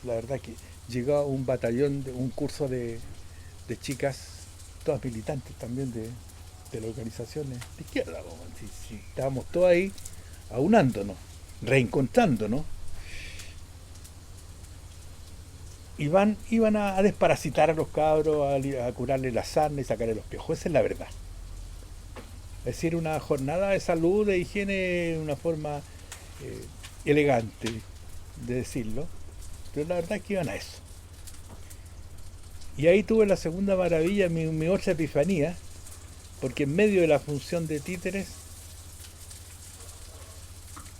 La verdad que llegó un batallón, un curso de chicas, todas militantes también de las organizaciones de izquierda. Si estábamos todos ahí aunándonos, reencontrándonos. Iban a desparasitar a los cabros, a curarle la sarna y sacarle los piojos. Esa es la verdad. Es decir, una jornada de salud, de higiene, una forma elegante de decirlo, pero la verdad es que iban a eso. Y ahí tuve la segunda maravilla, mi otra epifanía, porque en medio de la función de títeres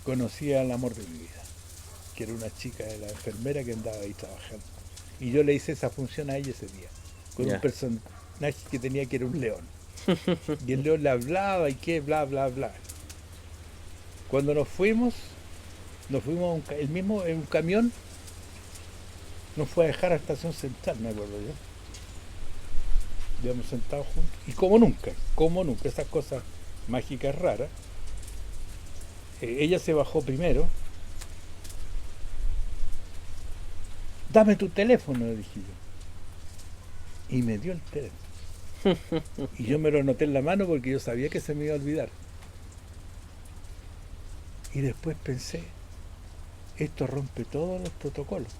conocí al amor de mi vida, que era una chica de la enfermera que andaba ahí trabajando. Y yo le hice esa función a ella ese día, con un personaje que tenía que era un león. Y el león le hablaba y qué, bla, bla, bla. Cuando nos fuimos el mismo en un camión, nos fue a dejar a la estación central, me acuerdo yo. Habíamos sentado juntos. Y como nunca, esas cosas mágicas raras. Ella se bajó primero. Dame tu teléfono, le dije yo. Y me dio el teléfono. Y yo me lo anoté en la mano porque yo sabía que se me iba a olvidar. Y después pensé, esto rompe todos los protocolos.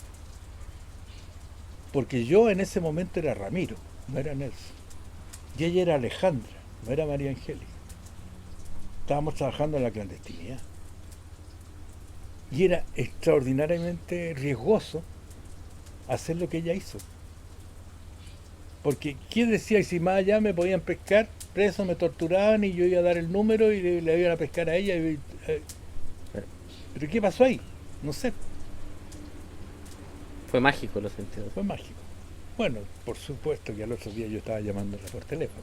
Porque yo en ese momento era Ramiro, no era Nelson. Y ella era Alejandra, no era María Angélica. Estábamos trabajando en la clandestinidad. Y era extraordinariamente riesgoso hacer lo que ella hizo. Porque ¿quién decía? Y si más allá me podían pescar, preso, me torturaban y yo iba a dar el número y le iban a pescar a ella. ¿Pero qué pasó ahí? No sé. Fue mágico, lo sentí. Fue mágico. Bueno, por supuesto que al otro día yo estaba llamándola por teléfono.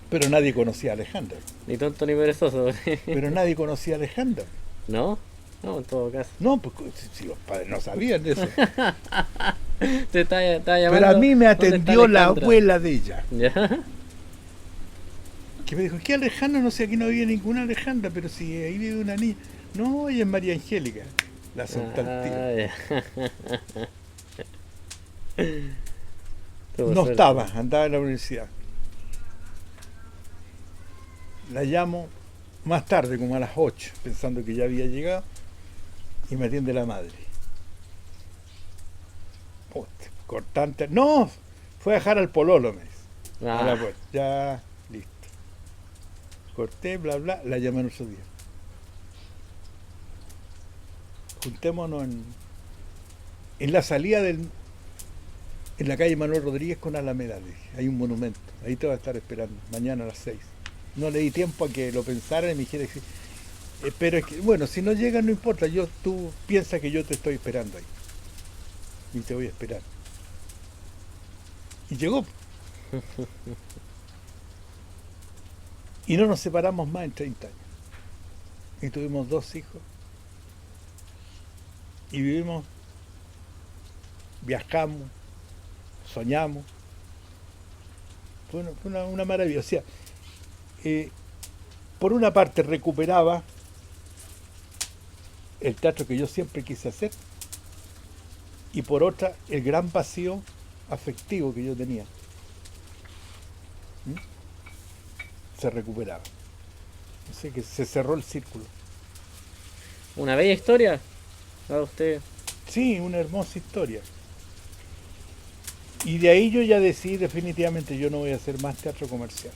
Pero nadie conocía a Alejandra. Ni tonto ni perezoso. Pero nadie conocía a Alejandra. ¿No? No, en todo caso. No, pues si los padres no sabían de eso. Te estaba llamando. Pero a mí me atendió la abuela de ella. ¿Ya? Que me dijo, ¿qué Alejandra? No sé, aquí no había ninguna Alejandra, pero si ahí vive una niña. No, ella es María Angélica. La soltó al tiro. No estaba, andaba en la universidad. La llamo más tarde, como a las 8, pensando que ya había llegado, y me atiende la madre. Cortante. No, fue a dejar al pololo, me dice. A la puerta. Ya, listo. Corté, bla, bla, la llamé en otro día. Juntémonos en la salida en la calle Manuel Rodríguez con Alameda, le dije. Hay un monumento, ahí te va a estar esperando, mañana a las 6. No le di tiempo a que lo pensara y me dijera que pero es que, bueno, si no llega no importa, tú piensas que yo te estoy esperando ahí. Y te voy a esperar. Y llegó. Y no nos separamos más en 30 años. Y tuvimos 2 hijos. Y vivimos, viajamos, soñamos. Fue una maravilla. O sea, por una parte recuperaba el teatro que yo siempre quise hacer, y por otra el gran vacío afectivo que yo tenía. Se recuperaba. Así que se cerró el círculo. Una bella historia, ¿verdad usted? Sí, una hermosa historia. Y de ahí yo ya decidí definitivamente, yo no voy a hacer más teatro comercial.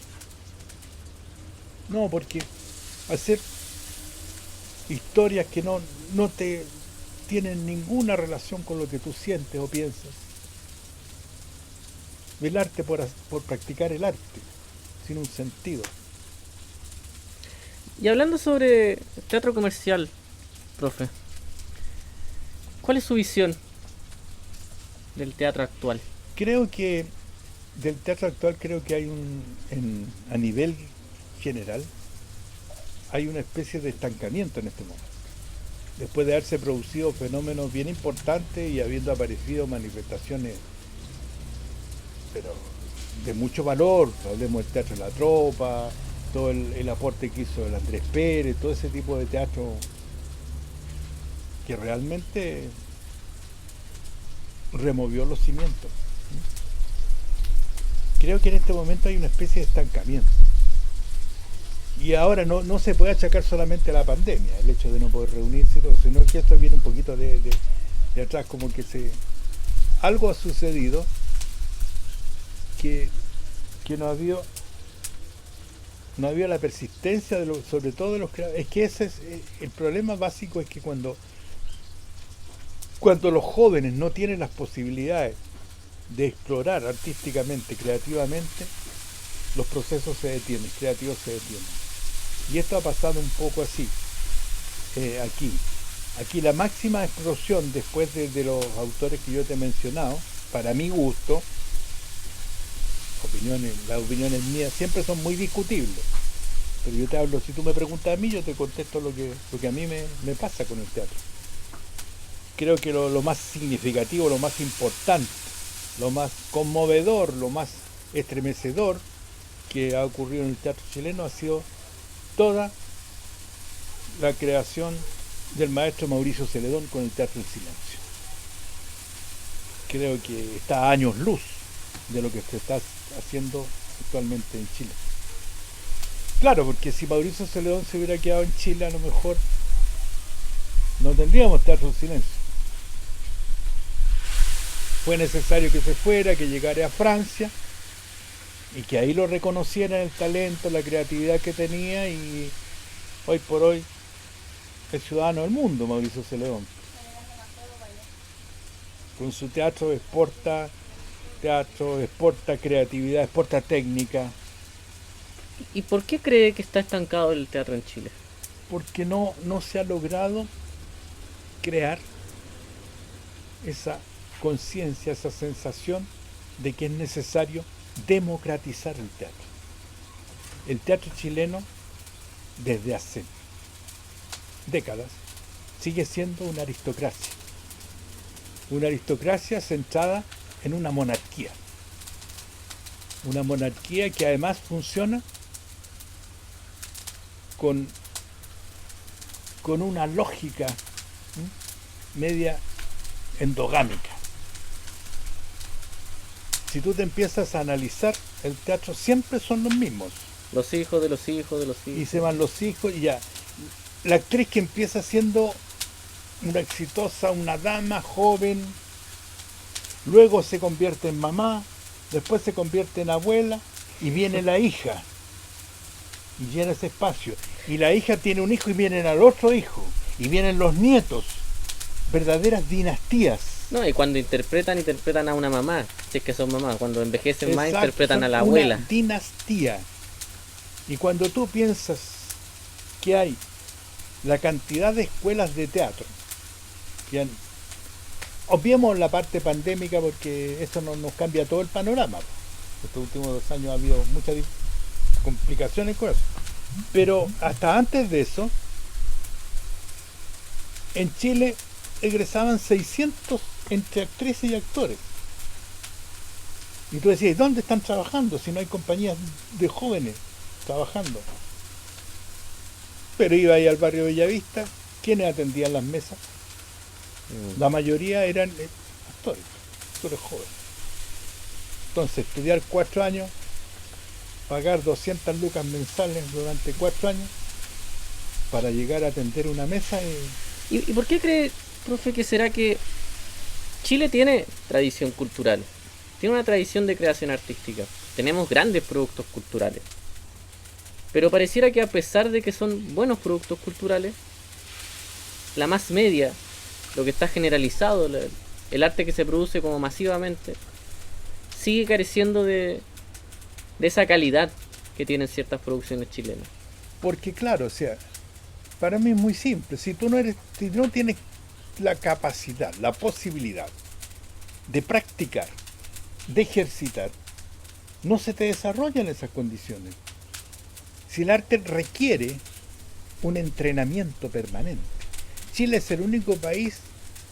No, porque hacer historias que no te tienen ninguna relación con lo que tú sientes o piensas. El arte por practicar el arte, sin un sentido. Y hablando sobre teatro comercial, profe, ¿cuál es su visión del teatro actual? Creo que del teatro actual hay a nivel general, hay una especie de estancamiento en este momento. Después de haberse producido fenómenos bien importantes y habiendo aparecido manifestaciones, pero de mucho valor, hablemos del Teatro de la Tropa, todo el aporte que hizo el Andrés Pérez, todo ese tipo de teatro que realmente removió los cimientos. Creo que en este momento hay una especie de estancamiento. Y ahora no se puede achacar solamente a la pandemia, el hecho de no poder reunirse, sino que esto viene un poquito de atrás, como que algo ha sucedido que no había la persistencia sobre todo de los creadores. Es que ese es el problema básico, es que cuando los jóvenes no tienen las posibilidades de explorar artísticamente, creativamente, los procesos se detienen, creativos se detienen. Y esto ha pasado un poco así, aquí. Aquí la máxima explosión después de los autores que yo te he mencionado, para mi gusto, las opiniones mías siempre son muy discutibles. Pero yo te hablo, si tú me preguntas a mí, yo te contesto lo que a mí me pasa con el teatro. Creo que lo más significativo, lo más importante, lo más conmovedor, lo más estremecedor que ha ocurrido en el teatro chileno ha sido toda la creación del maestro Mauricio Celedón con el Teatro del Silencio. Creo que está a años luz de lo que se está haciendo actualmente en Chile. Claro, porque si Mauricio Celedón se hubiera quedado en Chile, a lo mejor no tendríamos Teatro del Silencio. Fue necesario que se fuera, que llegara a Francia y que ahí lo reconocieran el talento, la creatividad que tenía, y hoy por hoy es ciudadano del mundo Mauricio Celedón. Con su teatro exporta creatividad, exporta técnica. ¿Y por qué cree que está estancado el teatro en Chile? Porque no se ha logrado crear esa conciencia, esa sensación de que es necesario democratizar el teatro. El teatro chileno, desde hace décadas, sigue siendo una aristocracia centrada en una monarquía que además funciona con una lógica media endogámica. Si tú te empiezas a analizar, el teatro siempre son los mismos. Los hijos de los hijos de los hijos. Y se van los hijos y ya. La actriz que empieza siendo una exitosa, una dama joven, luego se convierte en mamá, después se convierte en abuela y viene la hija y llena ese espacio. Y la hija tiene un hijo y vienen al otro hijo y vienen los nietos. Verdaderas dinastías. No, y cuando interpretan a una mamá, si es que son mamás, cuando envejecen más, Exacto, interpretan son a la abuela. Una dinastía. Y cuando tú piensas que hay la cantidad de escuelas de teatro, que obviemos la parte pandémica porque eso nos cambia todo el panorama. Estos últimos 2 años ha habido muchas complicaciones con eso. Pero hasta antes de eso, en Chile egresaban 600 entre actrices y actores. Y tú decías, ¿dónde están trabajando si no hay compañías de jóvenes trabajando? Pero iba ahí al barrio Bellavista, ¿quiénes atendían las mesas? La mayoría eran actores jóvenes. Entonces, estudiar 4 años, pagar 200 lucas mensuales durante 4 años para llegar a atender una mesa. ¿Y por qué cree, profe, que será que Chile tiene tradición cultural? Tiene una tradición de creación artística. Tenemos grandes productos culturales. Pero pareciera que a pesar de que son buenos productos culturales, la más media, lo que está generalizado, el arte que se produce como masivamente, sigue careciendo de esa calidad que tienen ciertas producciones chilenas. Porque claro, o sea, para mí es muy simple. Si no tienes la capacidad, la posibilidad de practicar, de ejercitar, no se te desarrollan esas condiciones. Si el arte requiere un entrenamiento permanente. Chile es el único país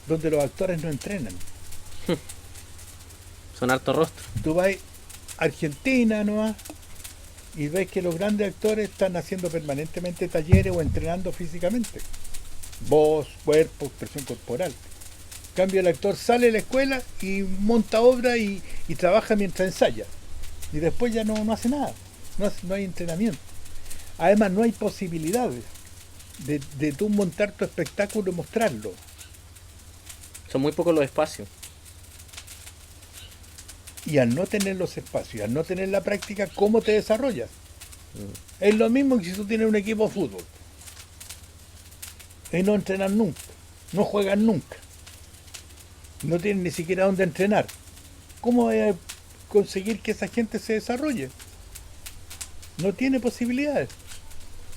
donde los actores no entrenan. Son harto rostro. Tú vas a Argentina nomás y ves que los grandes actores están haciendo permanentemente talleres o entrenando físicamente. Voz, cuerpo, expresión corporal. En cambio, el actor sale de la escuela y monta obra y trabaja mientras ensaya. Y después ya no hace nada. No hay entrenamiento. Además, no hay posibilidades de tú montar tu espectáculo y mostrarlo. Son muy pocos los espacios. Y al no tener los espacios, al no tener la práctica, ¿cómo te desarrollas? Es lo mismo que si tú tienes un equipo de fútbol y no entrenan nunca, no juegan nunca, no tienen ni siquiera dónde entrenar. ¿cómo voy a conseguir que esa gente se desarrolle? No tiene posibilidades.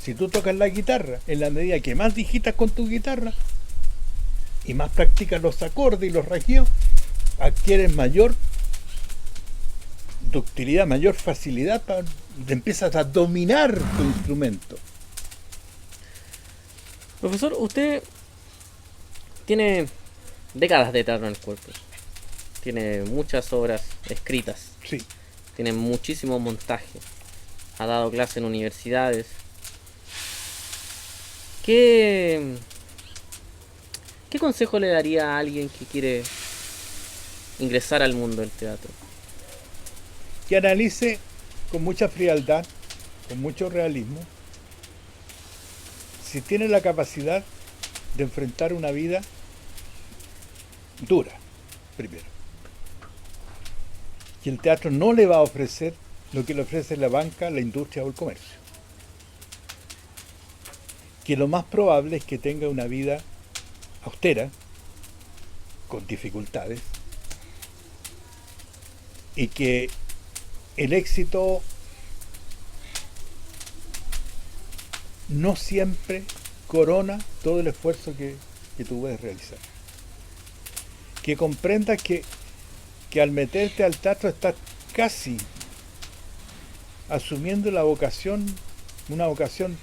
Si tú tocas la guitarra, en la medida que más digitas con tu guitarra y más practicas los acordes y los rasgueos, adquieres mayor ductilidad, mayor facilidad, te empiezas a dominar tu instrumento. Profesor, usted tiene décadas de teatro en el cuerpo. Tiene muchas obras escritas. Sí. Tiene muchísimo montaje. Ha dado clases en universidades. ¿Qué consejo le daría a alguien que quiere ingresar al mundo del teatro? Que analice con mucha frialdad, con mucho realismo, si tiene la capacidad de enfrentar una vida dura, primero. Y el teatro no le va a ofrecer lo que le ofrece la banca, la industria o el comercio. Que lo más probable es que tenga una vida austera, con dificultades, y que el éxito no siempre corona todo el esfuerzo que tú puedes realizar. Que comprendas que al meterte al teatro estás casi asumiendo la vocación, una vocación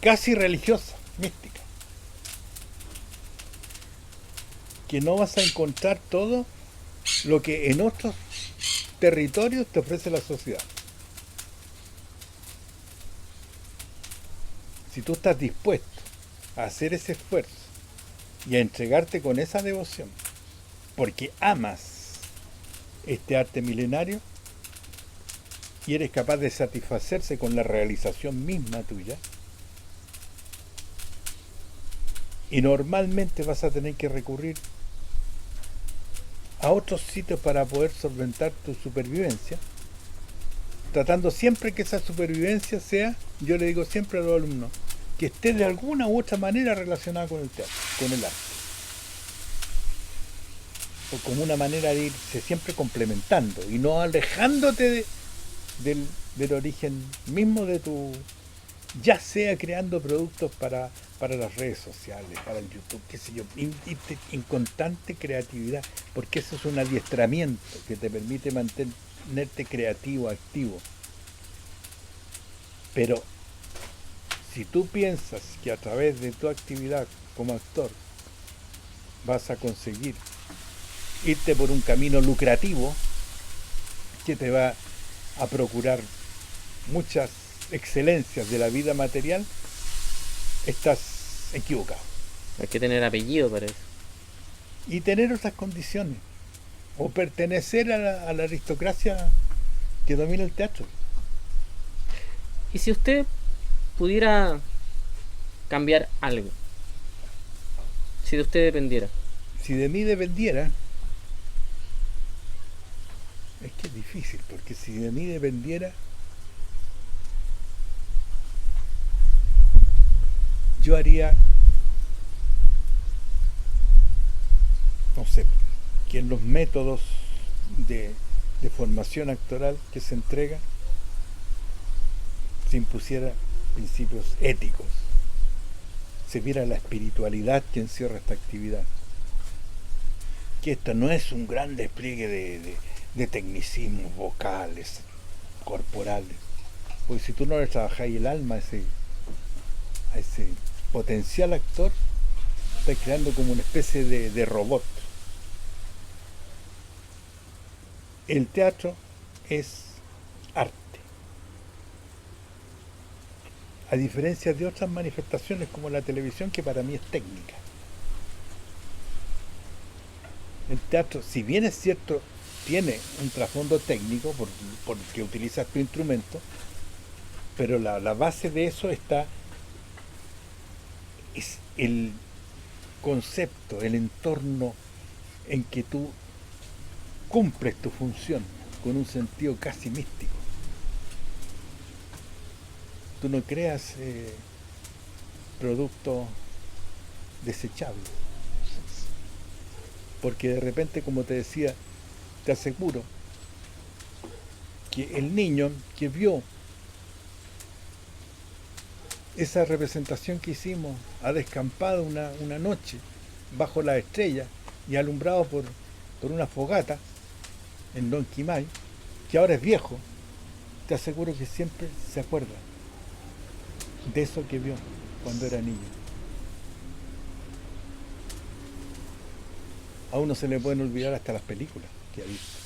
casi religiosa, mística. Que no vas a encontrar todo lo que en otros territorios te ofrece la sociedad. Si tú estás dispuesto a hacer ese esfuerzo y a entregarte con esa devoción, porque amas este arte milenario y eres capaz de satisfacerse con la realización misma tuya, y normalmente vas a tener que recurrir a otros sitios para poder solventar tu supervivencia, tratando siempre que esa supervivencia sea, yo le digo siempre a los alumnos, que esté de alguna u otra manera relacionada con el teatro, con el arte, o como una manera de irse siempre complementando y no alejándote del origen mismo de tu, ya sea creando productos para las redes sociales, para el YouTube, qué sé yo, en constante creatividad, porque eso es un adiestramiento que te permite mantenerte creativo, activo. Pero si tú piensas que a través de tu actividad como actor vas a conseguir irte por un camino lucrativo que te va a procurar muchas excelencias de la vida material, estás equivocado. Hay que tener apellido para eso. Y tener otras condiciones, o pertenecer a la aristocracia que domina el teatro. Y si usted pudiera cambiar algo, si de usted dependiera. Si de mí dependiera, es que es difícil, porque si de mí dependiera, yo haría, no sé, que en los métodos de formación actoral que se entrega se impusiera principios éticos, se viera la espiritualidad que encierra esta actividad, que esta no es un gran despliegue de tecnicismos vocales, corporales, porque si tú no le trabajáis el alma a ese potencial actor, estás creando como una especie de robot. El teatro es arte, a diferencia de otras manifestaciones como la televisión, que para mí es técnica. El teatro, si bien es cierto, tiene un trasfondo técnico porque utilizas tu instrumento, pero la base de eso es el concepto, el entorno en que tú cumples tu función con un sentido casi místico. Tú no creas productos desechables, porque de repente, como te decía, te aseguro que el niño que vio esa representación que hicimos a descampado una noche bajo las estrellas y alumbrado por una fogata en Don Quimay, que ahora es viejo, te aseguro que siempre se acuerda de eso que vio cuando era niño. A uno se le pueden olvidar hasta las películas que ha visto,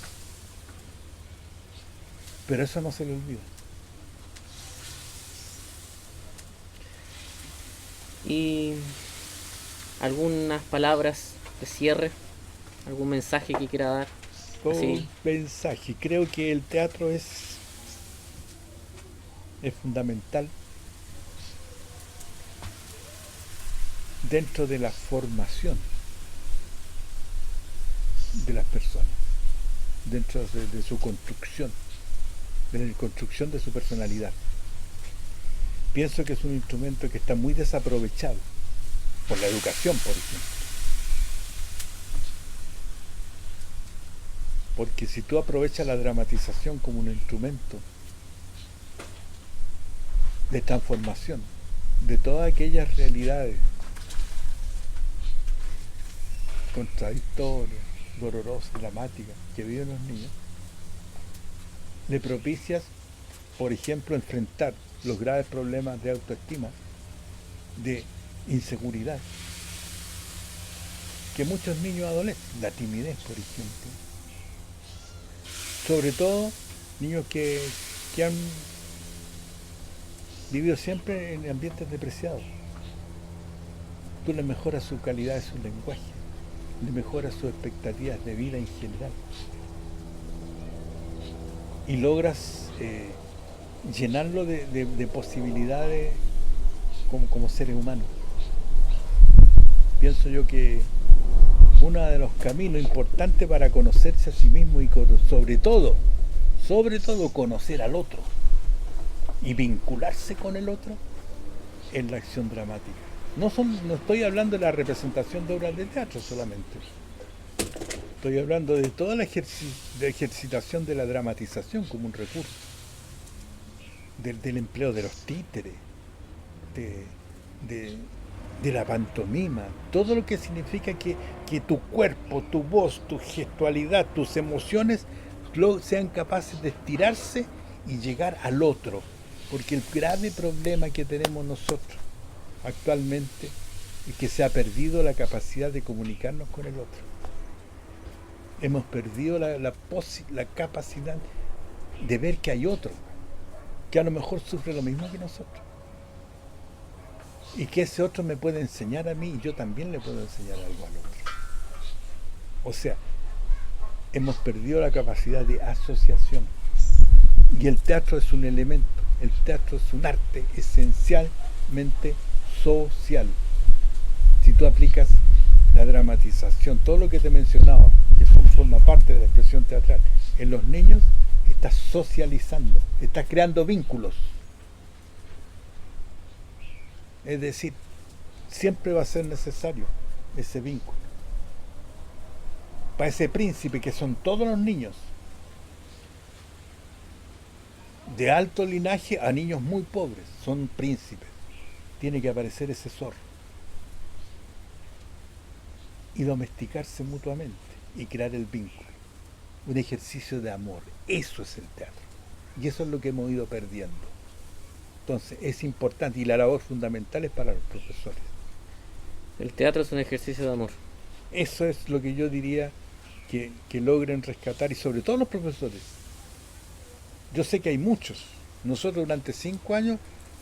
pero eso no se le olvida. Y algunas palabras de cierre, algún mensaje que quiera dar. Así. Mensaje, creo que el teatro es fundamental dentro de la formación de las personas, dentro de su construcción, de la construcción de su personalidad. Pienso que es un instrumento que está muy desaprovechado por la educación, por ejemplo. Porque si tú aprovechas la dramatización como un instrumento de transformación de todas aquellas realidades contradictorias, dolorosas, dramáticas que viven los niños, le propicias, por ejemplo, enfrentar los graves problemas de autoestima, de inseguridad, que muchos niños adolecen, la timidez, por ejemplo. Sobre todo niños que han vivido siempre en ambientes depreciados. Tú le mejoras su calidad de su lenguaje, le mejoras sus expectativas de vida en general y logras llenarlo de posibilidades como seres humanos. Pienso yo que uno de los caminos importantes para conocerse a sí mismo y sobre todo conocer al otro y vincularse con el otro es la acción dramática. No estoy hablando de la representación de obras de teatro solamente. Estoy hablando de toda la ejercitación de la dramatización como un recurso, del empleo de los títeres, de la pantomima, todo lo que significa que tu cuerpo, tu voz, tu gestualidad, tus emociones sean capaces de estirarse y llegar al otro. Porque el grave problema que tenemos nosotros actualmente es que se ha perdido la capacidad de comunicarnos con el otro. Hemos perdido la capacidad de ver que hay otro, que a lo mejor sufre lo mismo que nosotros. Y que ese otro me puede enseñar a mí y yo también le puedo enseñar algo al otro. O sea, hemos perdido la capacidad de asociación. Y el teatro es un elemento, el teatro es un arte esencialmente social. Si tú aplicas la dramatización, todo lo que te mencionaba, que forma parte de la expresión teatral, en los niños estás socializando, estás creando vínculos. Es decir, siempre va a ser necesario ese vínculo. Para ese príncipe, que son todos los niños, de alto linaje a niños muy pobres, son príncipes. Tiene que aparecer ese zorro. Y domesticarse mutuamente y crear el vínculo. Un ejercicio de amor. Eso es el teatro. Y eso es lo que hemos ido perdiendo. Entonces es importante y la labor fundamental es para los profesores. El teatro es un ejercicio de amor. Eso es lo que yo diría que logren rescatar, y sobre todo los profesores. Yo sé que hay muchos. Nosotros durante 5 años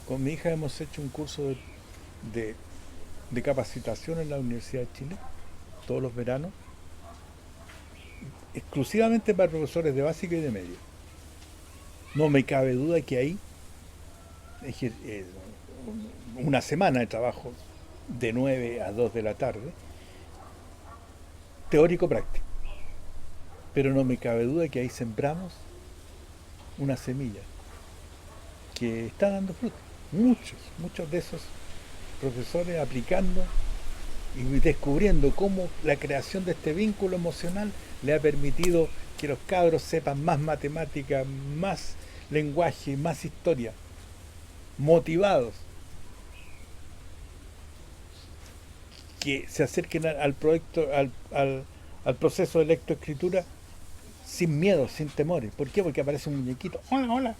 con mi hija hemos hecho un curso de capacitación en la Universidad de Chile, todos los veranos, exclusivamente para profesores de básica y de media. No me cabe duda que ahí una semana de trabajo de 9 a 2 de la tarde, teórico-práctico. Pero no me cabe duda que ahí sembramos una semilla que está dando fruto. Muchos de esos profesores aplicando y descubriendo cómo la creación de este vínculo emocional le ha permitido que los cabros sepan más matemática, más lenguaje, más historia, motivados, que se acerquen al proyecto, al proceso de lectoescritura sin miedo, sin temores. ¿Por qué? Porque aparece un muñequito. Hola, hola.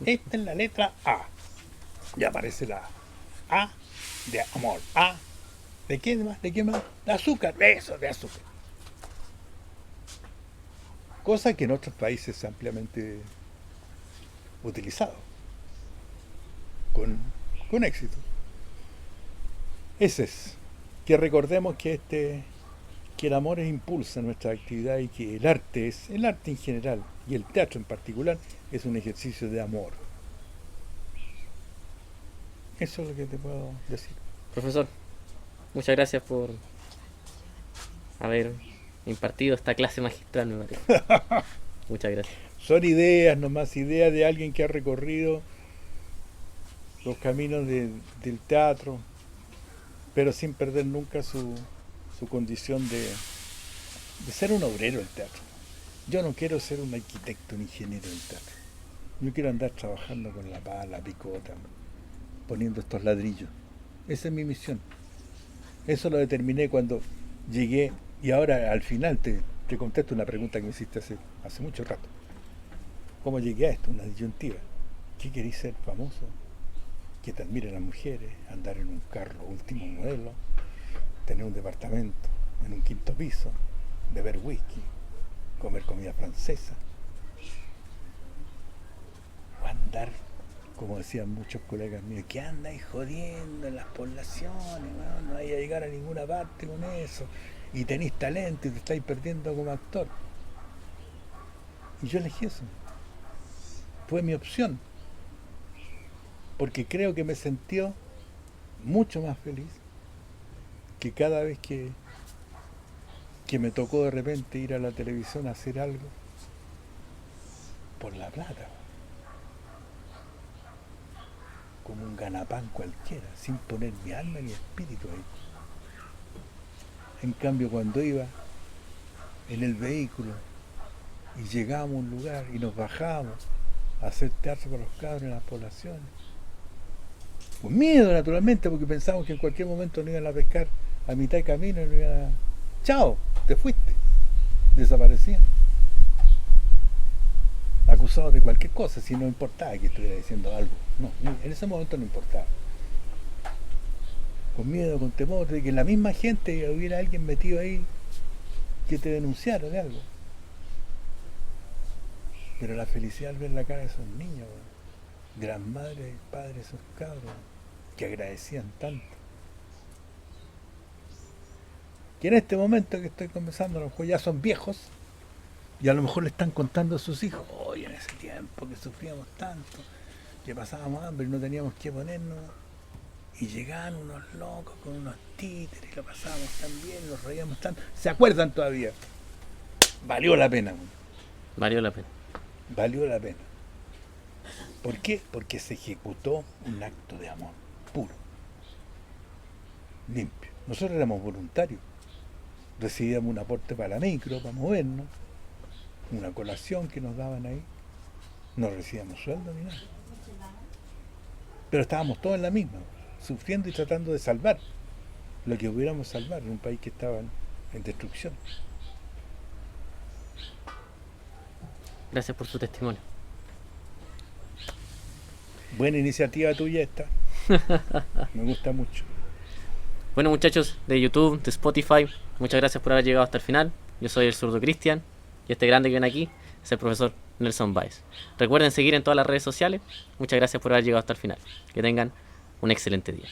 Esta es la letra A. Y aparece la A de amor. A. ¿De qué más? ¿De qué más? De azúcar. Eso, de azúcar. Cosa que en otros países es ampliamente utilizado. Con éxito. Ese es. Que recordemos que que el amor impulsa nuestra actividad y que el arte en general y el teatro en particular es un ejercicio de amor. Eso es lo que te puedo decir. Profesor, muchas gracias por haber impartido esta clase magistral, me parece. Muchas gracias. Son ideas, nomás ideas de alguien que ha recorrido los caminos del teatro, pero sin perder nunca su condición de ser un obrero del teatro. Yo no quiero ser un arquitecto, un ingeniero del teatro. Yo quiero andar trabajando con la pala, la picota, poniendo estos ladrillos. Esa es mi misión. Eso lo determiné cuando llegué, y ahora al final te contesto una pregunta que me hiciste hace mucho rato. ¿Cómo llegué a esto? Una disyuntiva. ¿Qué querís ser famoso? Que te admiren las mujeres, andar en un carro último modelo, tener un departamento en un 5.º piso, beber whisky, comer comida francesa, o andar, como decían muchos colegas míos, que andáis jodiendo en las poblaciones, no vais a llegar a ninguna parte con eso, y tenéis talento y te estáis perdiendo como actor. Y yo elegí eso. Fue mi opción, porque creo que me sentí mucho más feliz que cada vez que me tocó de repente ir a la televisión a hacer algo por la plata, como un ganapán cualquiera, sin poner mi alma ni espíritu ahí. En cambio, cuando iba en el vehículo y llegábamos a un lugar y nos bajábamos a hacer teatro para los cabros en las poblaciones, con miedo naturalmente, porque pensábamos que en cualquier momento nos iban a pescar a mitad de camino y nos iban a... ¡Chao! Te fuiste. Desaparecían. Acusados de cualquier cosa, si no importaba que estuviera diciendo algo. No, en ese momento no importaba. Con miedo, con temor de que la misma gente hubiera alguien metido ahí que te denunciara de algo. Pero la felicidad al ver la cara de esos niños, de las madres y padres de esos cabros, que agradecían tanto. Que en este momento que estoy conversando, a lo mejor ya son viejos y a lo mejor le están contando a sus hijos, oye, en ese tiempo que sufríamos tanto, que pasábamos hambre y no teníamos que ponernos, y llegaban unos locos con unos títeres y lo pasábamos tan bien, nos reíamos tanto, se acuerdan todavía. Valió la pena. Valió la pena. Valió la pena. ¿Por qué? Porque se ejecutó un acto de amor puro, limpio. Nosotros éramos voluntarios, recibíamos un aporte para la micro, para movernos, una colación que nos daban ahí, no recibíamos sueldo ni nada, pero estábamos todos en la misma, sufriendo y tratando de salvar lo que pudiéramos salvar en un país que estaba en destrucción. Gracias por su testimonio. Buena iniciativa tuya esta. Me gusta mucho. Bueno, muchachos de YouTube, de Spotify, muchas gracias por haber llegado hasta el final. Yo soy el zurdo Cristian y este grande que ven aquí es el profesor Nelson Baez. Recuerden seguir en todas las redes sociales. Muchas gracias por haber llegado hasta el final. Que tengan un excelente día.